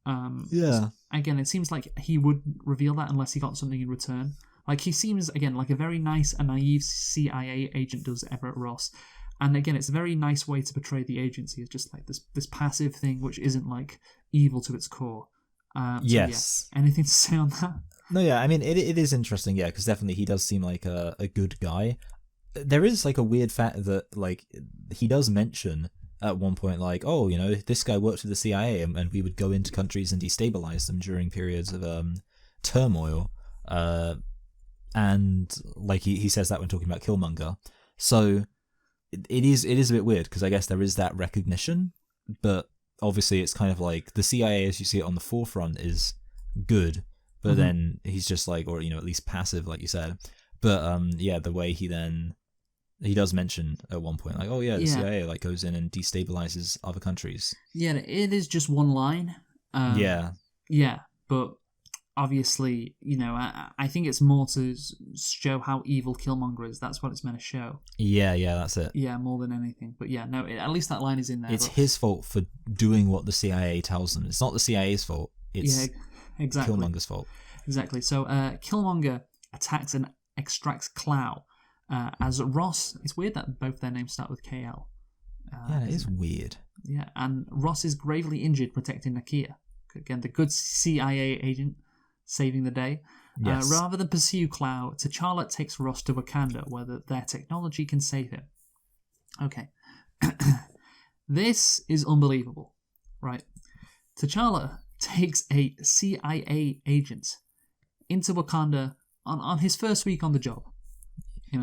So again, it seems like he would reveal that unless he got something in return. Like, he seems, again, like a very nice and naive CIA agent does Everett Ross. And again, it's a very nice way to portray the agency as just like this passive thing which isn't like evil to its core. Yes. Yeah. Anything to say on that? No, yeah, I mean, it is interesting, yeah, because definitely he does seem like a good guy. There is like a weird fact that, like, he does mention at one point, like, oh, this guy worked for the CIA, and we would go into countries and destabilize them during periods of turmoil. And like he says that when talking about Killmonger. So it is a bit weird, because I guess there is that recognition, but obviously it's kind of like the CIA as you see it on the forefront is good, but then he's just like, or at least passive, like you said. But the way he does mention at one point, like, oh yeah, the CIA like goes in and destabilizes other countries. Yeah, it is just one line. Yeah, but obviously, I think it's more to show how evil Killmonger is. That's what it's meant to show. Yeah, that's it. Yeah, more than anything. But yeah, no, at least that line is in there. It's his fault for doing what the CIA tells them. It's not the CIA's fault. It's exactly. Killmonger's fault. Exactly. So Killmonger attacks and extracts Clow. As Ross, it's weird that both their names start with KL. It is weird. Yeah, and Ross is gravely injured protecting Nakia. Again, the good CIA agent saving the day. Yes. Rather than pursue Clow, T'Challa takes Ross to Wakanda, where their technology can save him. Okay. This is unbelievable, right? T'Challa takes a CIA agent into Wakanda on his first week on the job.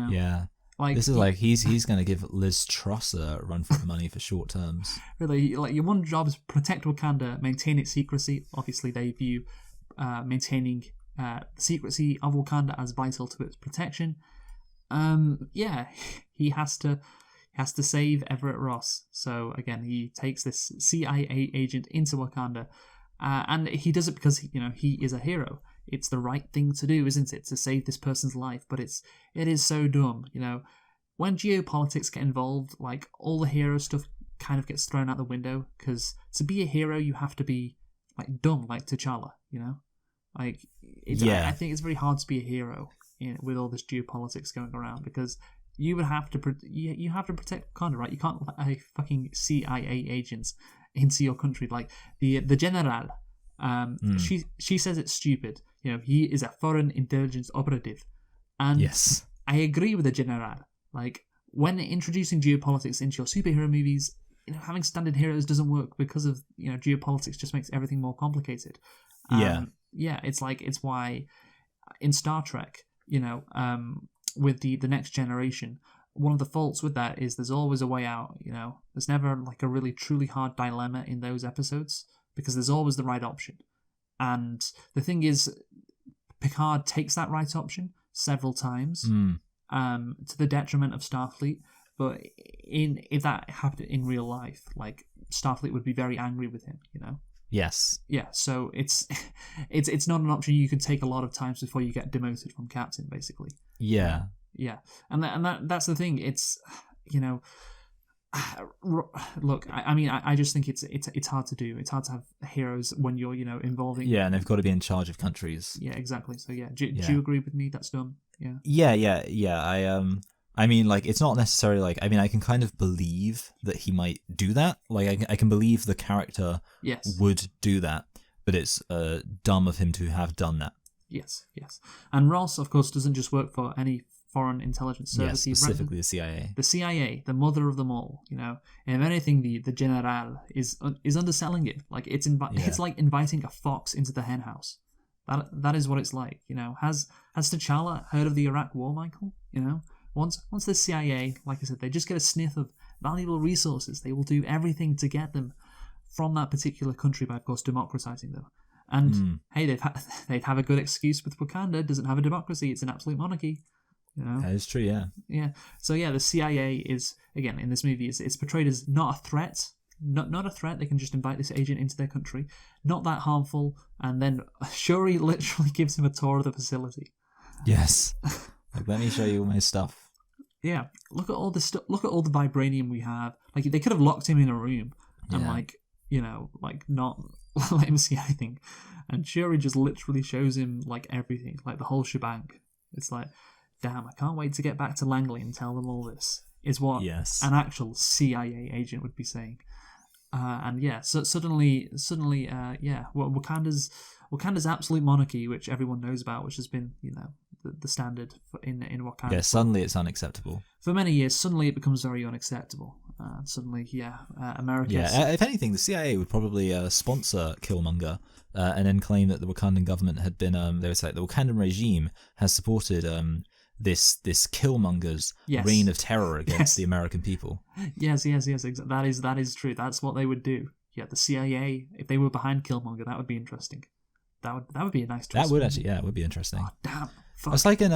Yeah. Like, this is like he's going to give Liz Truss a run for the money for short terms. Really, like, your one job is protect Wakanda, maintain its secrecy. Obviously, they view maintaining the secrecy of Wakanda as vital to its protection. He has to save Everett Ross. So again, he takes this CIA agent into Wakanda, and he does it because he is a hero. It's the right thing to do, isn't it, to save this person's life? But it is so dumb. When geopolitics get involved, like, all the hero stuff kind of gets thrown out the window, because to be a hero you have to be like dumb, like T'Challa. I think it's very hard to be a hero with all this geopolitics going around, because you would have to you have to protect Wakanda, right? You can't let a fucking CIA agent into your country. Like the general, she says it's stupid. He is a foreign intelligence operative, and yes, I agree with the general. Like, when introducing geopolitics into your superhero movies, having standard heroes doesn't work, because of geopolitics just makes everything more complicated. It's why in Star Trek, with the Next Generation, one of the faults with that is there's always a way out. There's never like a really truly hard dilemma in those episodes, because there's always the right option. And the thing is, Picard takes that right option several times, to the detriment of Starfleet. But if that happened in real life, like, Starfleet would be very angry with him. Yes. Yeah, so it's not an option you can take a lot of times before you get demoted from captain, basically. Yeah. Yeah, and that's the thing. It's, you know, look, I mean, I just think it's hard to do. It's hard to have heroes when you're, you know, involving. Yeah, and they've got to be in charge of countries. Yeah, exactly. So yeah, do Yeah. you agree with me? That's dumb. Yeah. Yeah. I mean, like, it's not necessarily like, I mean, I can kind of believe that he might do that. Like, I can believe the character Yes. would do that, but it's dumb of him to have done that. Yes. And Ross, of course, doesn't just work for any foreign intelligence service. Yes, specifically the CIA. The CIA, the mother of them all. You know, and if anything, the General is underselling it. Like it's like inviting a fox into the henhouse. That is what it's like. You know, has T'Challa heard of the Iraq War, Michael? You know, once the CIA, like I said, they just get a sniff of valuable resources, they will do everything to get them from that particular country by, of course, democratizing them. And hey, they'd have a good excuse with Wakanda. Doesn't have a democracy; it's an absolute monarchy. You know? That is true. Yeah. Yeah. So yeah, the CIA is, again, in this movie, it's portrayed as not a threat. Not a threat. They can just invite this agent into their country. Not that harmful. And then Shuri literally gives him a tour of the facility. Yes. Like, let me show you all my stuff. Yeah. Look at all the stuff. Look at all the vibranium we have. Like, they could have locked him in a room and not let him see anything. And Shuri just literally shows him like everything, like the whole shebang. It's like, damn, I can't wait to get back to Langley and tell them all this, is what an actual CIA agent would be saying. And yeah, so suddenly, Wakanda's absolute monarchy, which everyone knows about, which has been, you know, the standard in Wakanda. Yeah, suddenly it's unacceptable. For many years, suddenly it becomes very unacceptable. Suddenly, America. Yeah, if anything, the CIA would probably sponsor Killmonger and then claim that the Wakandan government had been, they would say, the Wakandan regime has supported this Killmonger's reign of terror against the American people. Yes, that is true. That's what they would do. Yeah, the CIA, if they were behind Killmonger, that would be interesting. That would be a nice twist. That would actually, it would be interesting. Oh, damn. Fuck. It's like in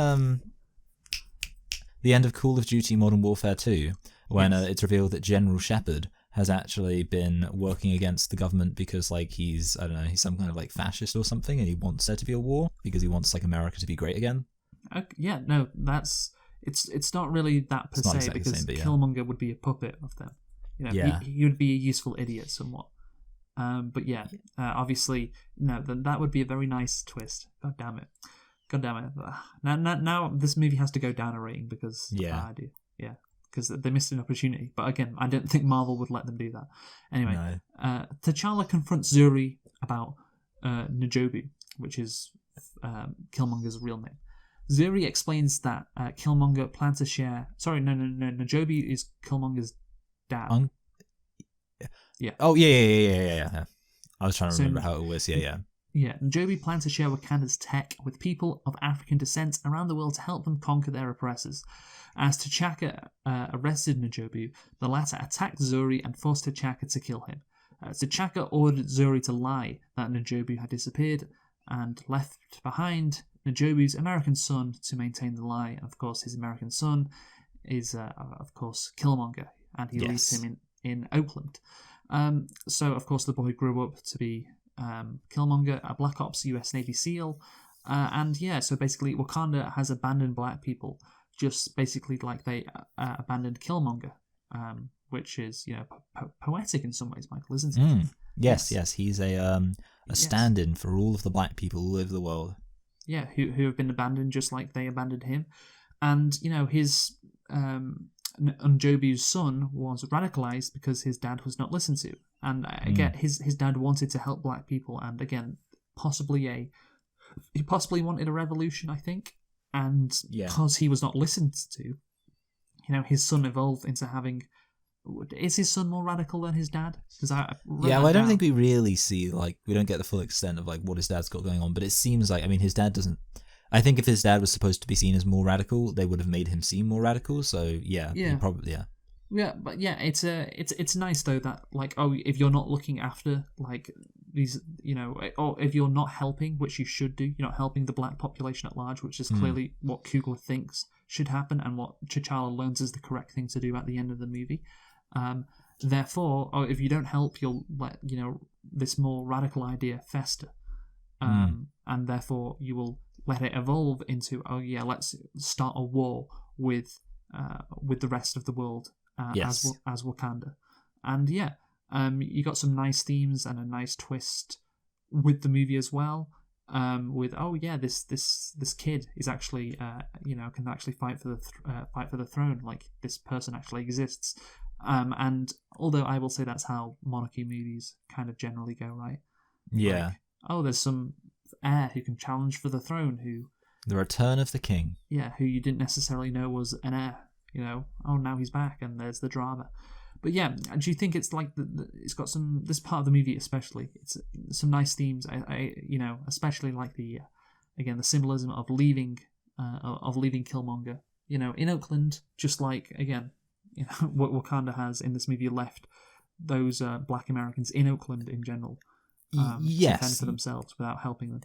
the end of Call of Duty Modern Warfare 2, when it's revealed that General Shepard has actually been working against the government because, like, he's some kind of like fascist or something, and he wants there to be a war because he wants like America to be great again. Yeah, no, it's not really that per se, exactly because Killmonger would be a puppet of them. You know, he would be a useful idiot somewhat. But yeah, obviously, no, that would be a very nice twist. God damn it. Now this movie has to go down a rating because because they missed an opportunity. But again, I don't think Marvel would let them do that. Anyway, T'Challa confronts Zuri about N'Jobu, which is Killmonger's real name. Zuri explains that Killmonger plans to share... Sorry, no. N'Jobu is Killmonger's dad. Yeah. Oh, yeah. I was trying to remember how it was. Yeah. Yeah, N'Jobu plans to share Wakanda's tech with people of African descent around the world to help them conquer their oppressors. As T'Chaka arrested N'Jobu, the latter attacked Zuri and forced T'Chaka to kill him. T'Chaka ordered Zuri to lie that N'Jobu had disappeared and left behind N'Jobu's American son to maintain the lie. And of course, his American son is, of course, Killmonger, and he leaves him in Oakland. So, of course, the boy grew up to be Killmonger, a Black Ops US Navy SEAL. So basically, Wakanda has abandoned black people, just basically like they abandoned Killmonger, which is, you know, poetic in some ways, Michael, isn't it? Yes. He's a stand-in for all of the black people all over the world. Yeah, who have been abandoned just like they abandoned him. And, you know, his N'Jobu's son was radicalized because his dad was not listened to. And again, his dad wanted to help black people, and again, he possibly wanted a revolution, I think. And because he was not listened to, you know, his son evolved into having... Is his son more radical than his dad? I don't think we really see, like, we don't get the full extent of, like, what his dad's got going on, but it seems like, I mean, his dad doesn't... I think if his dad was supposed to be seen as more radical, they would have made him seem more radical, so probably. Yeah, but yeah, it's nice though that, like, if you're not looking after, like, these, you know, or if you're not helping, which you should do, you're not helping the black population at large, which is clearly what Coogler thinks should happen and what T'Challa learns is the correct thing to do at the end of the movie. Therefore, if you don't help, you'll this more radical idea fester, and therefore you will let it evolve into, oh yeah, let's start a war with the rest of the world as Wakanda. And yeah, you got some nice themes and a nice twist with the movie as well. With this kid is actually can actually fight for the throne. Like, this person actually exists. And although I will say that's how monarchy movies kind of generally go, right? Yeah. Like, there's some heir who can challenge for the throne, The Return of the King. Yeah, who you didn't necessarily know was an heir. Now he's back, and there's the drama. But yeah, do you think it's like it's got some, this part of the movie especially, it's some nice themes. I especially like the symbolism of leaving Killmonger. In Oakland, just like again, what Wakanda has in this movie, left those Black Americans in Oakland in general. To fend for themselves without helping them.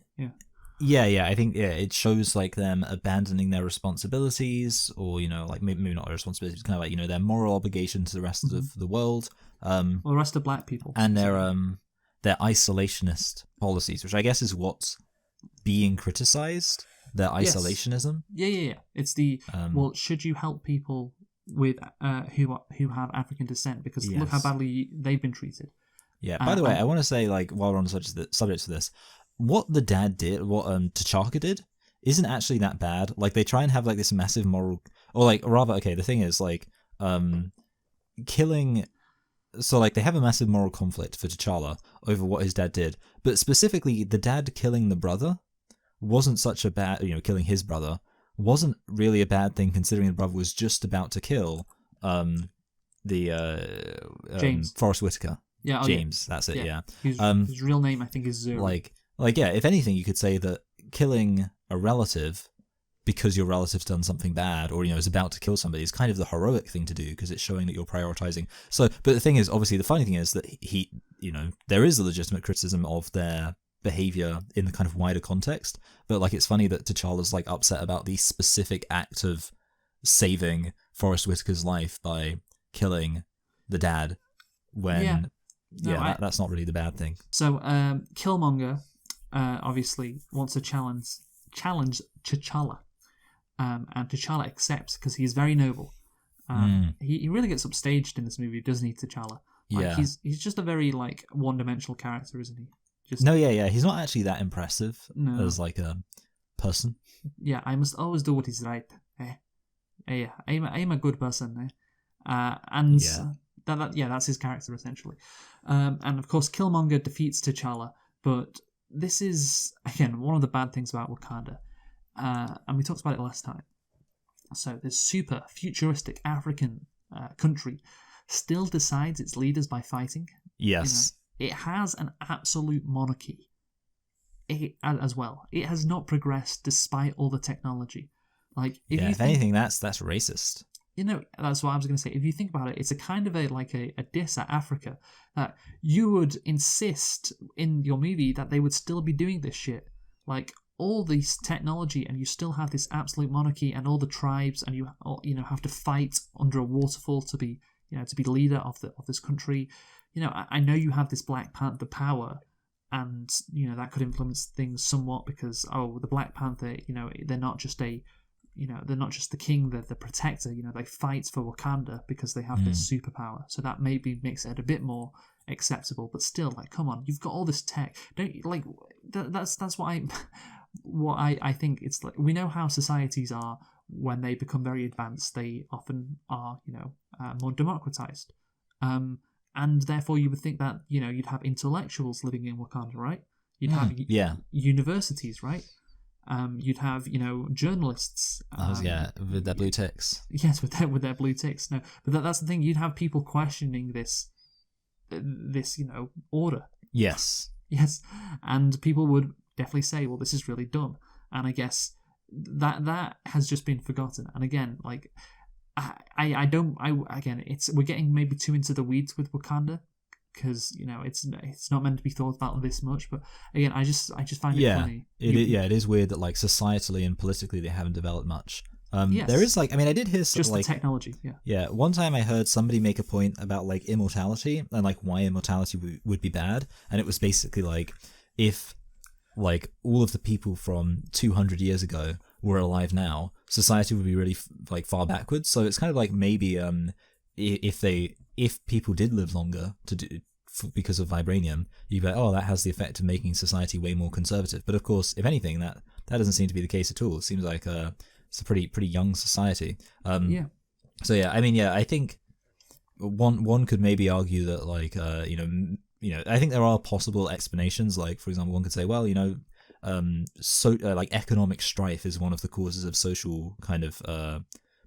Yeah. I think it shows like them abandoning their responsibilities, or like maybe not their responsibilities, kind of like their moral obligation to the rest of the world, or the rest of Black people, and their isolationist policies, which I guess is what's being criticized. Their isolationism. Yeah. It's the should you help people with who have African descent, because look how badly they've been treated. Yeah. By the way, I want to say, like, while we're on the subject of this, what the dad did, what T'Chaka did, isn't actually that bad. Like, they try and have like this massive moral, or like rather, okay, the thing is like killing. So like they have a massive moral conflict for T'Challa over what his dad did, but specifically the dad killing the brother wasn't such a bad, killing his brother wasn't really a bad thing, considering the brother was just about to kill James Forrest Whitaker. Yeah, James. That's it. Yeah. His real name, I think, is Zuri. Like, yeah. If anything, you could say that killing a relative because your relative's done something bad, or is about to kill somebody, is kind of the heroic thing to do, because it's showing that you're prioritizing. So, but the thing is, obviously, the funny thing is that there is a legitimate criticism of their behavior in the kind of wider context. But like, it's funny that T'Challa's like upset about the specific act of saving Forrest Whitaker's life by killing the dad when. That's not really the bad thing. So Killmonger obviously wants to challenge T'Challa, and T'Challa accepts because he's very noble. He really gets upstaged in this movie, doesn't he, T'Challa? He's just a very like one-dimensional character, isn't he? He's not actually that impressive as like a person. Yeah, I must always do what is right. I'm a good person. That's his character essentially. And of course, Killmonger defeats T'Challa, but this is again one of the bad things about Wakanda, and we talked about it last time. So this super futuristic African country still decides its leaders by fighting. Yes, it has an absolute monarchy. As well, it has not progressed despite all the technology. Like, if anything, that's racist. That's what I was going to say. If you think about it, it's a kind of a diss at Africa, that you would insist in your movie that they would still be doing this shit. Like, all this technology, and you still have this absolute monarchy and all the tribes, and you have to fight under a waterfall to be leader of this country. I know you have this Black Panther power, and that could influence things somewhat, because the Black Panther, they're not just they're not just the king, they're the protector. They fight for Wakanda because they have this superpower. So that maybe makes it a bit more acceptable. But still, like, come on, you've got all this tech. Don't you, like, that's what I think. It's like, we know how societies are when they become very advanced. They often are, more democratized. And therefore you would think that, you'd have intellectuals living in Wakanda, right? You'd have universities, right? You'd have, journalists. With their blue ticks. Yes, with their blue ticks. No, but that's the thing. You'd have people questioning this, order. Yes. Yes, and people would definitely say, "Well, this is really dumb." And I guess that has just been forgotten. And again, like, we're getting maybe too into the weeds with Wakanda, because it's not meant to be thought about this much. But again, I just find it funny. It is weird that, like, societally and politically they haven't developed much. Yes. There is I did hear Just the technology, yeah. Yeah, one time I heard somebody make a point about immortality and why immortality would be bad, and it was basically if all of the people from 200 years ago were alive now, society would be really far backwards. So it's kind of maybe if people did live longer because of vibranium, you'd be that has the effect of making society way more conservative. But of course, if anything, that doesn't seem to be the case at all. It seems like it's a pretty young society. Yeah. So yeah, I think one could maybe argue that I think there are possible explanations. For example, one could say, well, economic strife is one of the causes of social kind of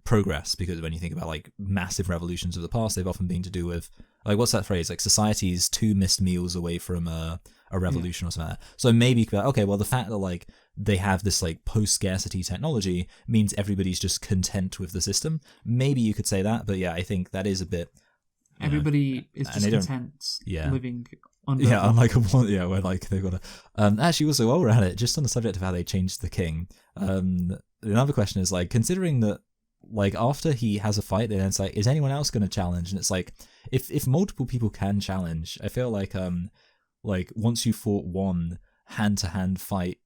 progress, because when you think about massive revolutions of the past, they've often been to do with what's that phrase? Society's 2 missed meals away from a revolution or something like that. So maybe you could be okay, well, the fact that they have this post-scarcity technology means everybody's just content with the system. Maybe you could say that, but yeah, I think that is a bit. Everybody is just content living under. Yeah, unlike where they've got to. Actually, also while we're at it, just on the subject of how they changed the king, another question is considering that after he has a fight, then it's is anyone else going to challenge? And it's if multiple people can challenge, I feel like once you fought one hand-to-hand fight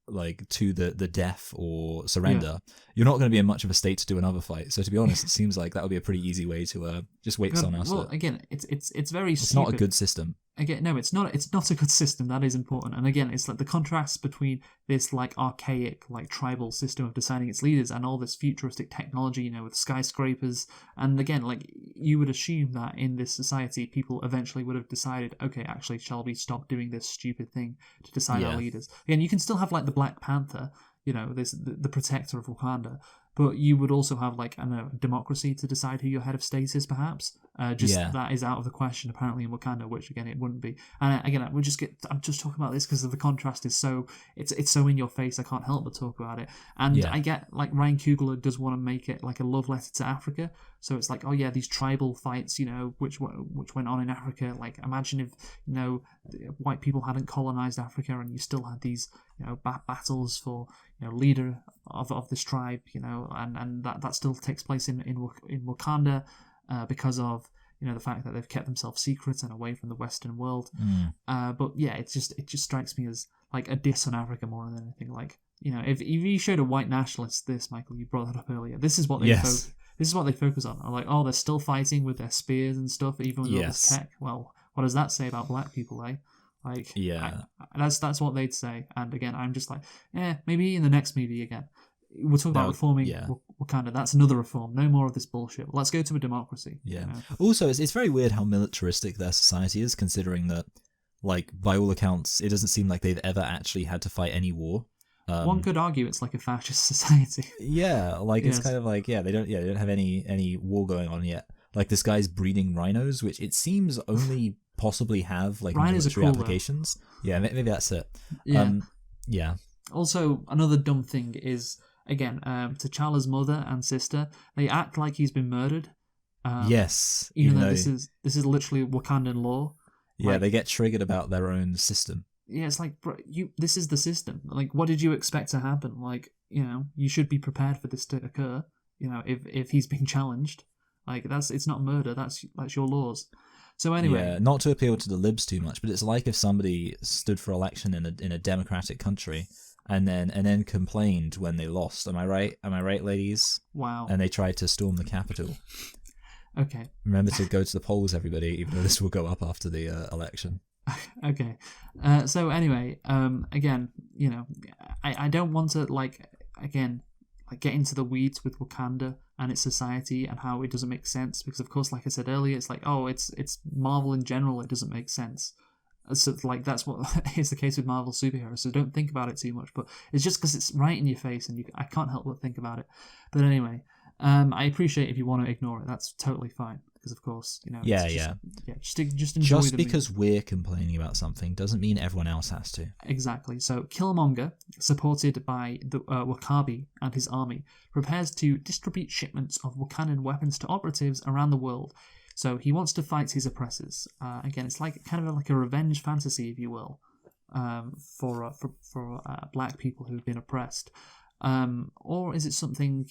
to the death or surrender, you're not going to be in much of a state to do another fight. So to be honest, it seems like that would be a pretty easy way to just wait for someone else. Well, again, it's very it's stupid. Not a good system. Again, no, it's not a good system. That is important. And again, it's the contrast between this archaic tribal system of deciding its leaders and all this futuristic technology, with skyscrapers. And again, you would assume that in this society, people eventually would have decided, okay, actually, shall we stop doing this stupid thing to decide our leaders? Again, you can still have the Black Panther, the protector of Wakanda, but you would also have democracy to decide who your head of state is, perhaps. That is out of the question apparently in Wakanda, which again it wouldn't be. And again, I'm just talking about this because the contrast is so it's so in your face. I can't help but talk about it. And I get Ryan Coogler does want to make it a love letter to Africa. So it's oh yeah, these tribal fights, which went on in Africa. Imagine if white people hadn't colonized Africa and you still had these battles for leader of this tribe, and that still takes place in Wakanda because of the fact that they've kept themselves secret and away from the Western world. But yeah, it just strikes me as a diss on Africa more than anything. If you showed a white nationalist this, Michael, you brought that up earlier. This is what they this is what they focus on. Are they're still fighting with their spears and stuff, even with all this tech. Well, what does that say about black people, eh? That's what they'd say. And again, I'm just maybe in the next movie again. We'll talk about reforming Wakanda. That's another reform. No more of this bullshit. Let's go to a democracy. Yeah. Also, it's very weird how militaristic their society is, considering that, by all accounts, it doesn't seem like they've ever actually had to fight any war. One could argue it's like a fascist society. Yeah, it's kind of they don't have any war going on yet. This guy's breeding rhinos, which it seems only possibly have military applications. Though. Yeah, maybe that's it. Yeah. Also, another dumb thing is, again, T'Challa's mother and sister, they act like he's been murdered. Yes. Even though this is literally Wakandan law. Yeah, they get triggered about their own system. Yeah, it's bro, this is the system. What did you expect to happen? You should be prepared for this to occur. If he's being challenged, it's not murder. That's your laws. So anyway, yeah, not to appeal to the libs too much, but it's if somebody stood for election in a democratic country and then complained when they lost. Am I right? Am I right, ladies? Wow. And they tried to storm the Capitol. Okay. Remember to go to the polls, everybody, even though this will go up after the election. Okay. So anyway, again, I don't want to get into the weeds with Wakanda and its society and how it doesn't make sense, because of course, like I said earlier, it's it's Marvel in general. It doesn't make sense. So that's what is the case with Marvel superheroes. So don't think about it too much. But it's just because it's right in your face, and I can't help but think about it. But anyway, I appreciate if you want to ignore it. That's totally fine. Because of course, just enjoy. Just because we're complaining about something doesn't mean everyone else has to. Exactly. So Killmonger, supported by the Wakabi and his army, prepares to distribute shipments of Wakandan weapons to operatives around the world. So he wants to fight his oppressors. Again, it's kind of like a revenge fantasy, if you will, for black people who've been oppressed. Or is it something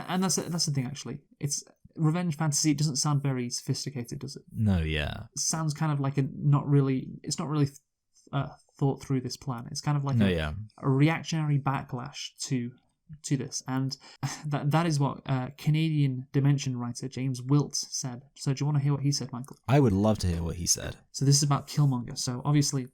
and that's the thing actually. It's revenge fantasy. It doesn't sound very sophisticated, does it? No, yeah. It sounds kind of like it's not really thought through this plan. It's kind of like a reactionary backlash to this, and that is what Canadian Dimension writer James Wilt said. So do you want to hear what he said, Michael? I would love to hear what he said. So this is about Killmonger. So obviously,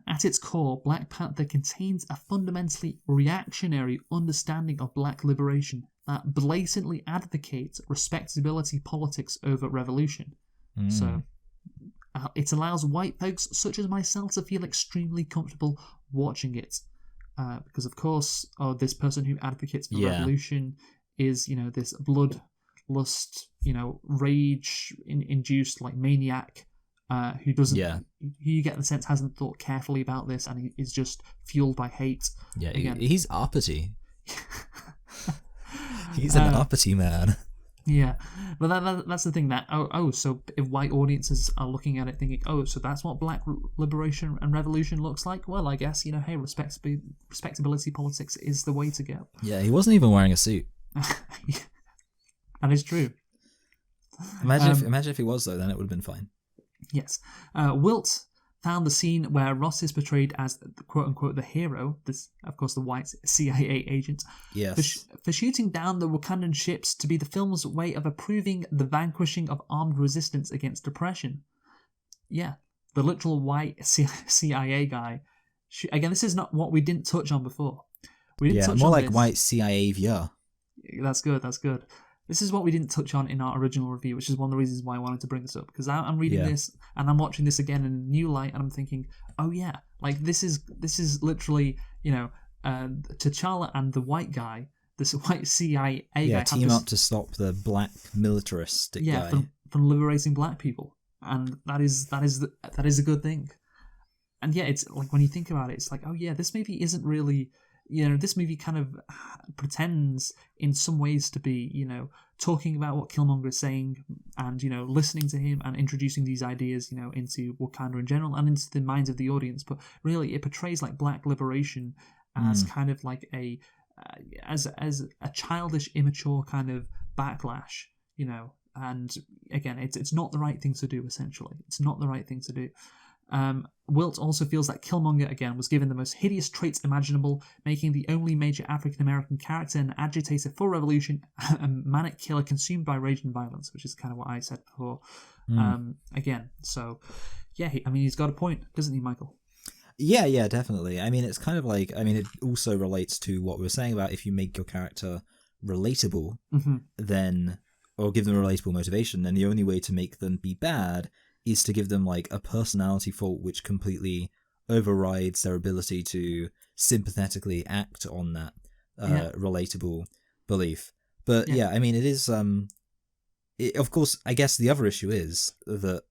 at its core, Black Panther contains a fundamentally reactionary understanding of black liberation that blatantly advocates respectability politics over revolution. So it allows white folks such as myself to feel extremely comfortable watching it. Because, of course, this person who advocates for revolution is, this bloodlust, rage-induced, maniac who doesn't, who you get the sense hasn't thought carefully about this and he is just fueled by hate. Yeah, he's uppity. He's an uppity man. Yeah, but that's the thing that so if white audiences are looking at it thinking, so that's what black liberation and revolution looks like, well, I guess, hey, respectability politics is the way to go. Yeah, he wasn't even wearing a suit. That is true. Imagine if he was, though, then it would have been fine. Yes. Wilt found the scene where Ross is portrayed as the quote-unquote the hero, this, of course, the white CIA agent, for shooting down the Wakandan ships to be the film's way of approving the vanquishing of armed resistance against oppression. Yeah, the literal white CIA guy. Again, this is not what we didn't touch on before. We didn't touch more on like this. white CIA viewer. That's good. This is what we didn't touch on in our original review, which is one of the reasons why I wanted to bring this up. Because I'm reading this and I'm watching this again in a new light, and I'm thinking, oh yeah, this is literally, T'Challa and the white guy, this white CIA guy, team up to stop the black militaristic guy. From liberating black people, and that is a good thing. And yeah, it's like when you think about it, it's like, oh yeah, this movie isn't really. This movie kind of pretends in some ways to be, talking about what Killmonger is saying and, listening to him and introducing these ideas, into Wakanda in general and into the minds of the audience. But really, it portrays like black liberation as kind of like as a childish, immature kind of backlash, and again, it's not the right thing to do, essentially. It's not the right thing to do. Wilt also feels that Killmonger, again, was given the most hideous traits imaginable, making the only major African-American character an agitator for revolution, a manic killer consumed by rage and violence, which is kind of what I said before. Again, so, yeah, he's got a point, doesn't he, Michael? Yeah, definitely. It's kind of like, it also relates to what we were saying about if you make your character relatable, then, or give them a relatable motivation, then the only way to make them be bad is to give them like a personality fault which completely overrides their ability to sympathetically act on that relatable belief. But it is of course, I guess the other issue is that,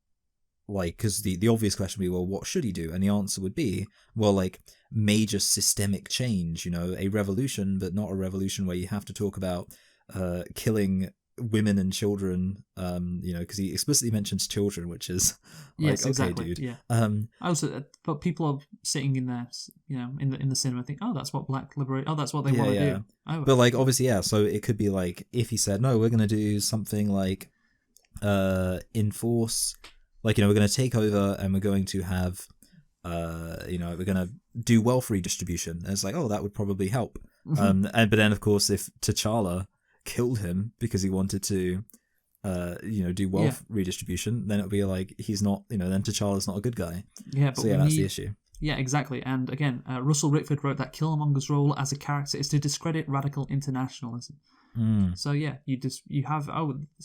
like, because the obvious question would be, well, what should he do? And the answer would be, well, like, major systemic change, a revolution, but not a revolution where you have to talk about killing women and children, because he explicitly mentions children, which is like, yes, exactly, dude. Yeah. Also, but people are sitting in there, in the cinema, think, oh, that's what black liberate. Oh, that's what they want to do. Oh, but like, obviously, so it could be like if he said, no, we're going to do something like enforce, like, we're going to take over and we're going to have, we're going to do wealth redistribution. And it's like, oh, that would probably help. But then of course, if T'Challa killed him because he wanted to do wealth redistribution, then it'll be like he's not, then T'Challa's not a good guy. Yeah, but that's the issue. Yeah, exactly. And again, Russell Rickford wrote that Killmonger's role as a character is to discredit radical internationalism. So yeah, you have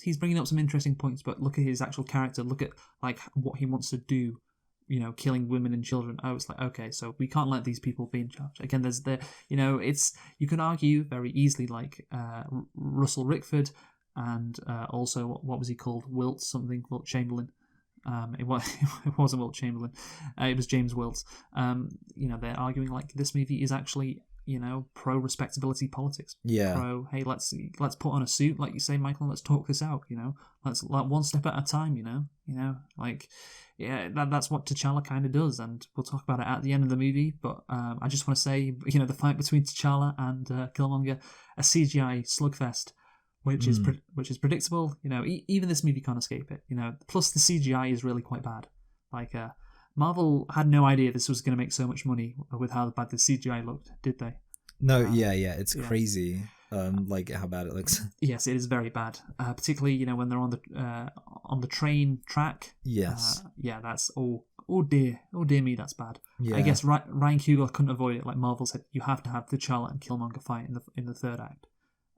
he's bringing up some interesting points, but look at his actual character. Look at like what he wants to do. Killing women and children. It's like, okay, so we can't let these people be in charge. Again, there's you can argue very easily like Russell Rickford and also what was he called? Wilt Chamberlain. It wasn't Wilt Chamberlain. It was James Wilt. They're arguing like this movie is actually pro respectability politics. Yeah. Pro, hey, let's put on a suit, like you say, Michael, and let's talk this out. Let's like one step at a time. That's what T'Challa kind of does, and we'll talk about it at the end of the movie. But I just want to say, the fight between T'Challa and Killmonger, a CGI slugfest, which is predictable. Even this movie can't escape it. Plus the CGI is really quite bad. Like Marvel had no idea this was going to make so much money with how bad the CGI looked, did they? No, it's crazy. Like how bad it looks. Yes, it is very bad. Particularly, when they're on the train track. Yes. That's oh dear me, that's bad. Yeah. I guess Ryan Coogler couldn't avoid it. Like Marvel said, you have to have T'Challa and Killmonger fight in the third act,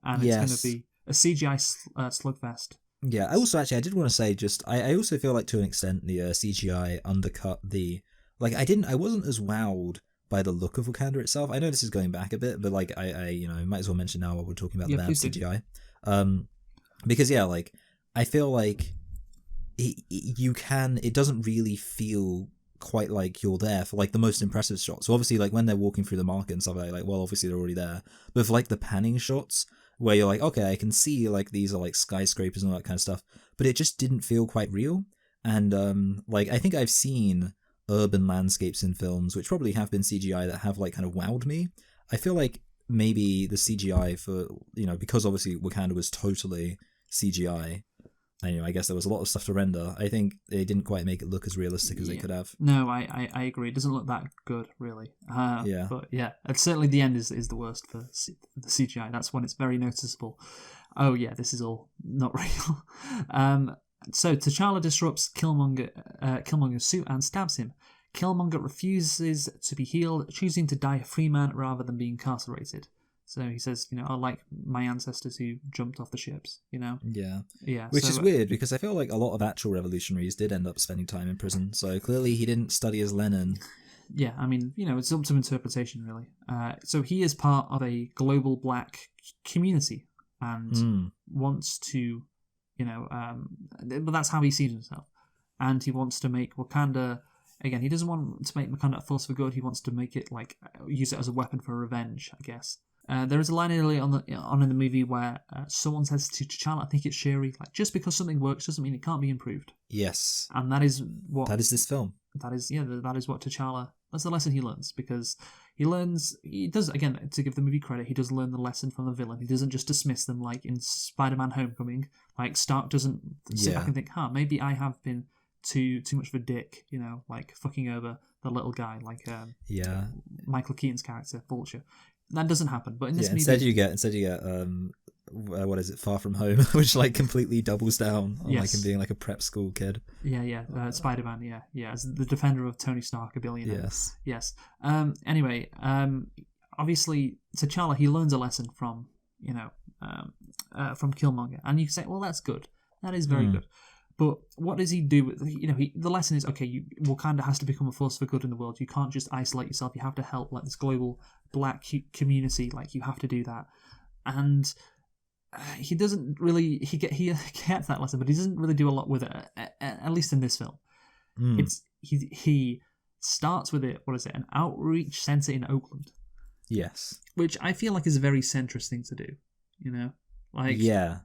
and it's going to be a CGI slugfest. Yeah, I did want to say I also feel like to an extent the CGI undercut the, like, I wasn't as wowed by the look of Wakanda itself. I know this is going back a bit, but like I might as well mention now while we're talking about the bad CGI. Because like I feel like it doesn't really feel quite like you're there for like the most impressive shots. So obviously like when they're walking through the market and stuff like well obviously they're already there. But for like the panning shots where you're like, okay, I can see like these are like skyscrapers and all that kind of stuff, but it just didn't feel quite real. And like I think I've seen urban landscapes in films which probably have been CGI that have like kind of wowed me. I feel like maybe the CGI for, because obviously Wakanda was totally CGI, and I guess there was a lot of stuff to render. I think they didn't quite make it look as realistic as they could have. No, I agree. It doesn't look that good, really. But yeah, and certainly the end is the worst for the CGI. That's when it's very noticeable. Oh yeah, this is all not real. So T'Challa disrupts Killmonger's suit and stabs him. Killmonger refuses to be healed, choosing to die a free man rather than be incarcerated. So he says, I like my ancestors who jumped off the ships, Yeah. Yeah. Which is weird because I feel like a lot of actual revolutionaries did end up spending time in prison. So clearly he didn't study as Lenin. Yeah, I mean, it's up to interpretation, really. So he is part of a global black community and wants to, but that's how he sees himself. And he wants to make Wakanda, again, he doesn't want to make Wakanda a force for good. He wants to make it, like, use it as a weapon for revenge, I guess. There is a line early on in the movie where someone says to T'Challa, I think it's Shuri, like, just because something works doesn't mean it can't be improved. Yes. And that is this film. That is what T'Challa, that's the lesson he learns, because he does, again, to give the movie credit, he does learn the lesson from the villain. He doesn't just dismiss them like in Spider-Man Homecoming. Like, Stark doesn't sit back and think, maybe I have been too much of a dick, like fucking over the little guy, like Michael Keaton's character, Vulture. That doesn't happen, but in this movie... Instead you get what is it, Far From Home, which like completely doubles down on like him being like a prep school kid. Spider-Man, as the defender of Tony Stark, a billionaire. Yes. Anyway, obviously T'Challa, he learns a lesson from Killmonger, and you say, well, that's good. That is very good. But what does he do with, the lesson is, okay, Wakanda has to become a force for good in the world. You can't just isolate yourself. You have to help like this global black community. Like, you have to do that. And he doesn't really, he gets that lesson, but he doesn't really do a lot with it, at least in this film. He starts with an outreach center in Oakland. Yes. Which I feel like is a very centrist thing to do, Like, yeah.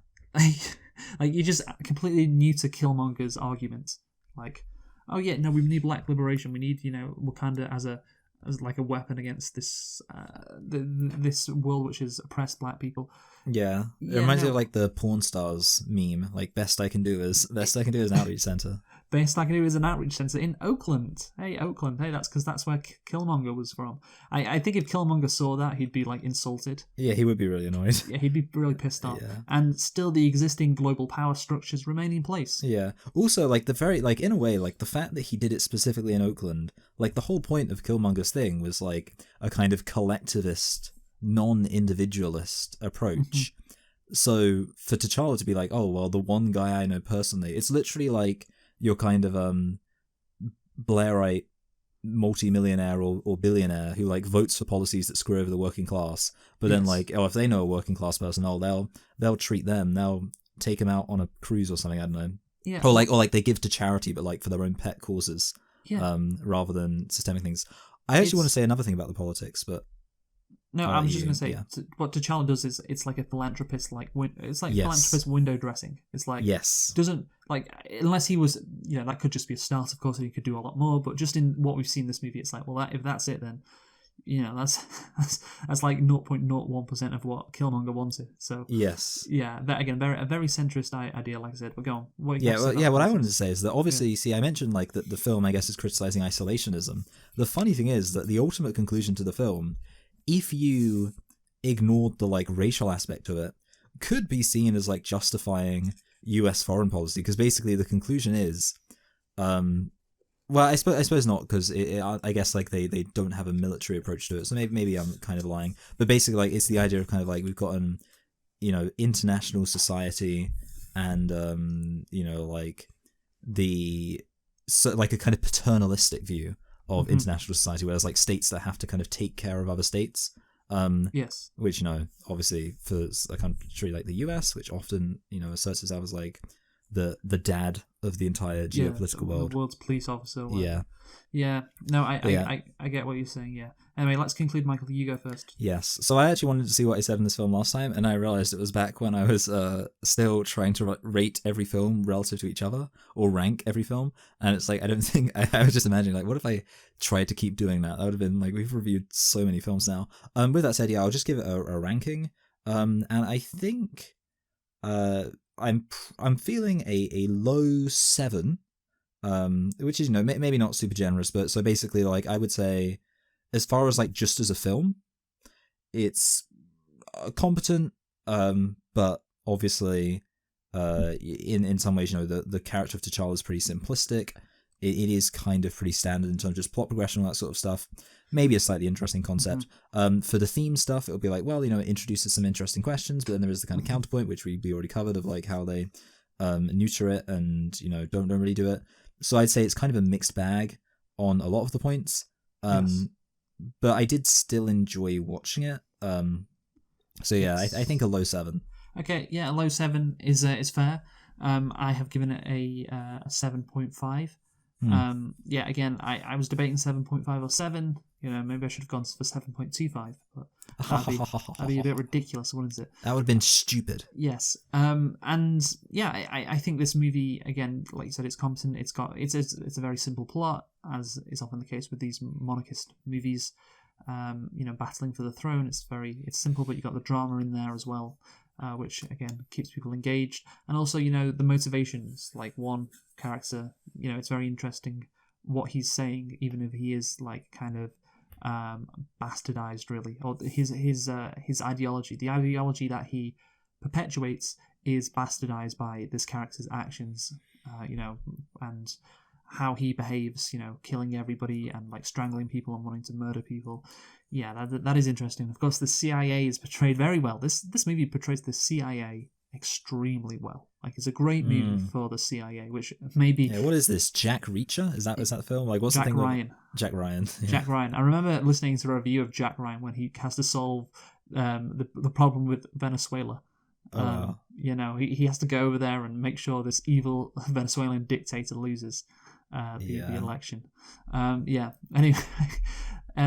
Like, you're just completely new to Killmonger's arguments. Like, oh yeah, no, we need black liberation. We need, Wakanda as like a weapon against this this world which has oppressed black people. Yeah, it reminds me of like the porn stars meme. Like, best I can do is an outreach center. Best I can do is an outreach center in Oakland. Hey, Oakland. Hey, that's because that's where Killmonger was from. I think if Killmonger saw that, he'd be like insulted. Yeah, he would be really annoyed. Yeah, he'd be really pissed off. Yeah. And still, the existing global power structures remain in place. Yeah. Also, like in a way, like the fact that he did it specifically in Oakland, like the whole point of Killmonger's thing was like a kind of collectivist, non-individualist approach. So for T'Challa to be like, oh well, the one guy I know personally, it's literally like your kind of Blairite multi-millionaire or billionaire who like votes for policies that screw over the working class, but then like, oh, if they know a working class person, they'll treat them, they'll take them out on a cruise or something, I don't know. Yeah. Or like they give to charity, but like for their own pet causes, rather than systemic things. I actually want to say another thing about the politics, but No, I was just going to say, yeah. what T'Challa does is it's like a philanthropist, like it's like Yes. philanthropist window dressing. It's like Yes. doesn't like unless he was, that could just be a start, of course, and he could do a lot more. But just in what we've seen in this movie, it's like, well, if that's it, then that's like 0.01% of what Killmonger wanted. So Yes. yeah, that again, a very centrist idea, like I said. But go on. What I wanted to say is that obviously, see, I mentioned like that the film, I guess, is criticizing isolationism. The funny thing is that the ultimate conclusion to the film, if you ignored the like racial aspect of it, could be seen as like justifying U.S. foreign policy, because basically the conclusion is, well, I suppose not, because I guess like they don't have a military approach to it, so maybe I'm kind of lying, but basically like it's the idea of kind of like we've got an international society, and like like a kind of paternalistic view of international society, where there's like states that have to kind of take care of other states. Yes. Which, obviously for a country like the US, which often, asserts itself as like the dad of the entire geopolitical world. The world's police officer. Yeah. Yeah. No, I get what you're saying, yeah. Anyway, let's conclude, Michael. You go first. Yes. So I actually wanted to see what I said in this film last time, and I realised it was back when I was still trying to rate every film relative to each other, or rank every film, and it's like, I don't think, I was just imagining, like, what if I tried to keep doing that? That would have been, like, we've reviewed so many films now. With that said, yeah, I'll just give it a ranking, and I think I'm feeling a low 7, which is, maybe not super generous, but so basically, like, I would say, as far as like just as a film, it's competent, but obviously, in some ways, the character of T'Challa is pretty simplistic. It is kind of pretty standard in terms of just plot progression and all that sort of stuff. Maybe a slightly interesting concept. For the theme stuff, it'll be like, well, it introduces some interesting questions, but then there is the kind of counterpoint, which we already covered, of like how they neuter it and don't really do it. So I'd say it's kind of a mixed bag on a lot of the points. Yes. But I did still enjoy watching it. So yeah, I think a low 7. Okay, yeah, a low 7 is fair. I have given it a 7.5. Yeah, again, I was debating 7.5 or 7. Maybe I should have gone for 7.25, but that'd be a bit ridiculous, wouldn't it? That would have been stupid. Yes. And yeah, I think this movie, again, like you said, it's competent. It's a very simple plot, as is often the case with these monarchist movies. Battling for the throne. It's simple, but you got the drama in there as well, which again keeps people engaged. And also, the motivations. Like one character, it's very interesting what he's saying, even if he is like kind of bastardized, really, or his ideology. The ideology that he perpetuates is bastardized by this character's actions, and how he behaves, killing everybody and like strangling people and wanting to murder people. Yeah, that is interesting. Of course, the CIA is portrayed very well. This movie portrays the CIA extremely well. Like, it's a great movie for the CIA, which maybe... Yeah, what is this? Jack Reacher? Is that the film? Like, what's Jack the thing? Ryan. Jack Ryan. Yeah. Jack Ryan. I remember listening to a review of Jack Ryan when he has to solve the problem with Venezuela. Wow. He has to go over there and make sure this evil Venezuelan dictator loses the election. Anyway,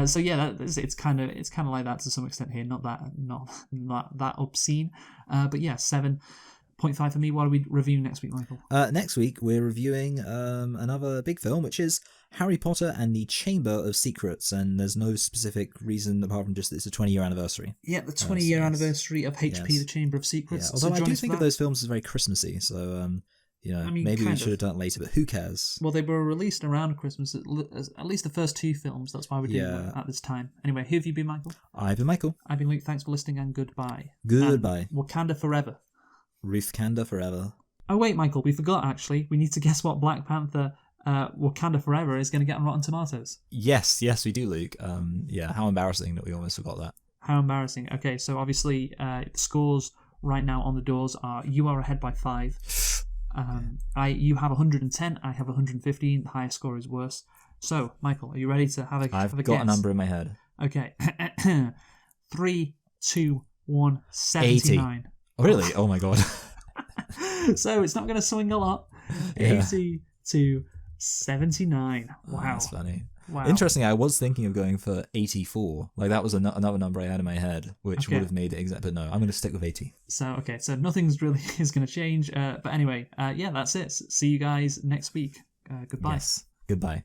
so yeah, it's kind of like that to some extent here. Not that obscene, but yeah, 7.5 for me. What are we reviewing next week, Michael? Next week we're reviewing another big film, which is Harry Potter and the Chamber of Secrets, and there's no specific reason apart from just that it's a 20-year anniversary. Yeah, the 20-year anniversary of HP, the Chamber of Secrets. Yeah. Although I do think of those films as very Christmassy, so maybe we should have done it later, but who cares? Well, they were released around Christmas, at least the first 2 films. That's why we're doing it at this time. Anyway, who have you been, Michael? I've been Michael. I've been Luke. Thanks for listening, and goodbye. Goodbye. And Wakanda forever. Ruthkanda forever. Oh wait, Michael, we forgot actually. We need to guess what Black Panther Wakanda Forever is going to get on Rotten Tomatoes. Yes, we do, Luke. How embarrassing that we almost forgot that. How embarrassing. Okay, so obviously the scores right now on the doors are: you are ahead by 5. You have 110. I have 115. The highest score is worse. So, Michael, are you ready to have a guess? I've got a number in my head. Okay. 3, 2, 1, 79. 80. Really? Oh my god. So it's not going to swing a lot. 80 to 79. Wow. That's funny. Wow. Interestingly, I was thinking of going for 84. Like that was another number I had in my head, which Okay. would have made it exact. But no, I'm going to stick with 80. So nothing's really is going to change. But anyway, yeah, that's it. See you guys next week. Goodbye. Yes. Goodbye.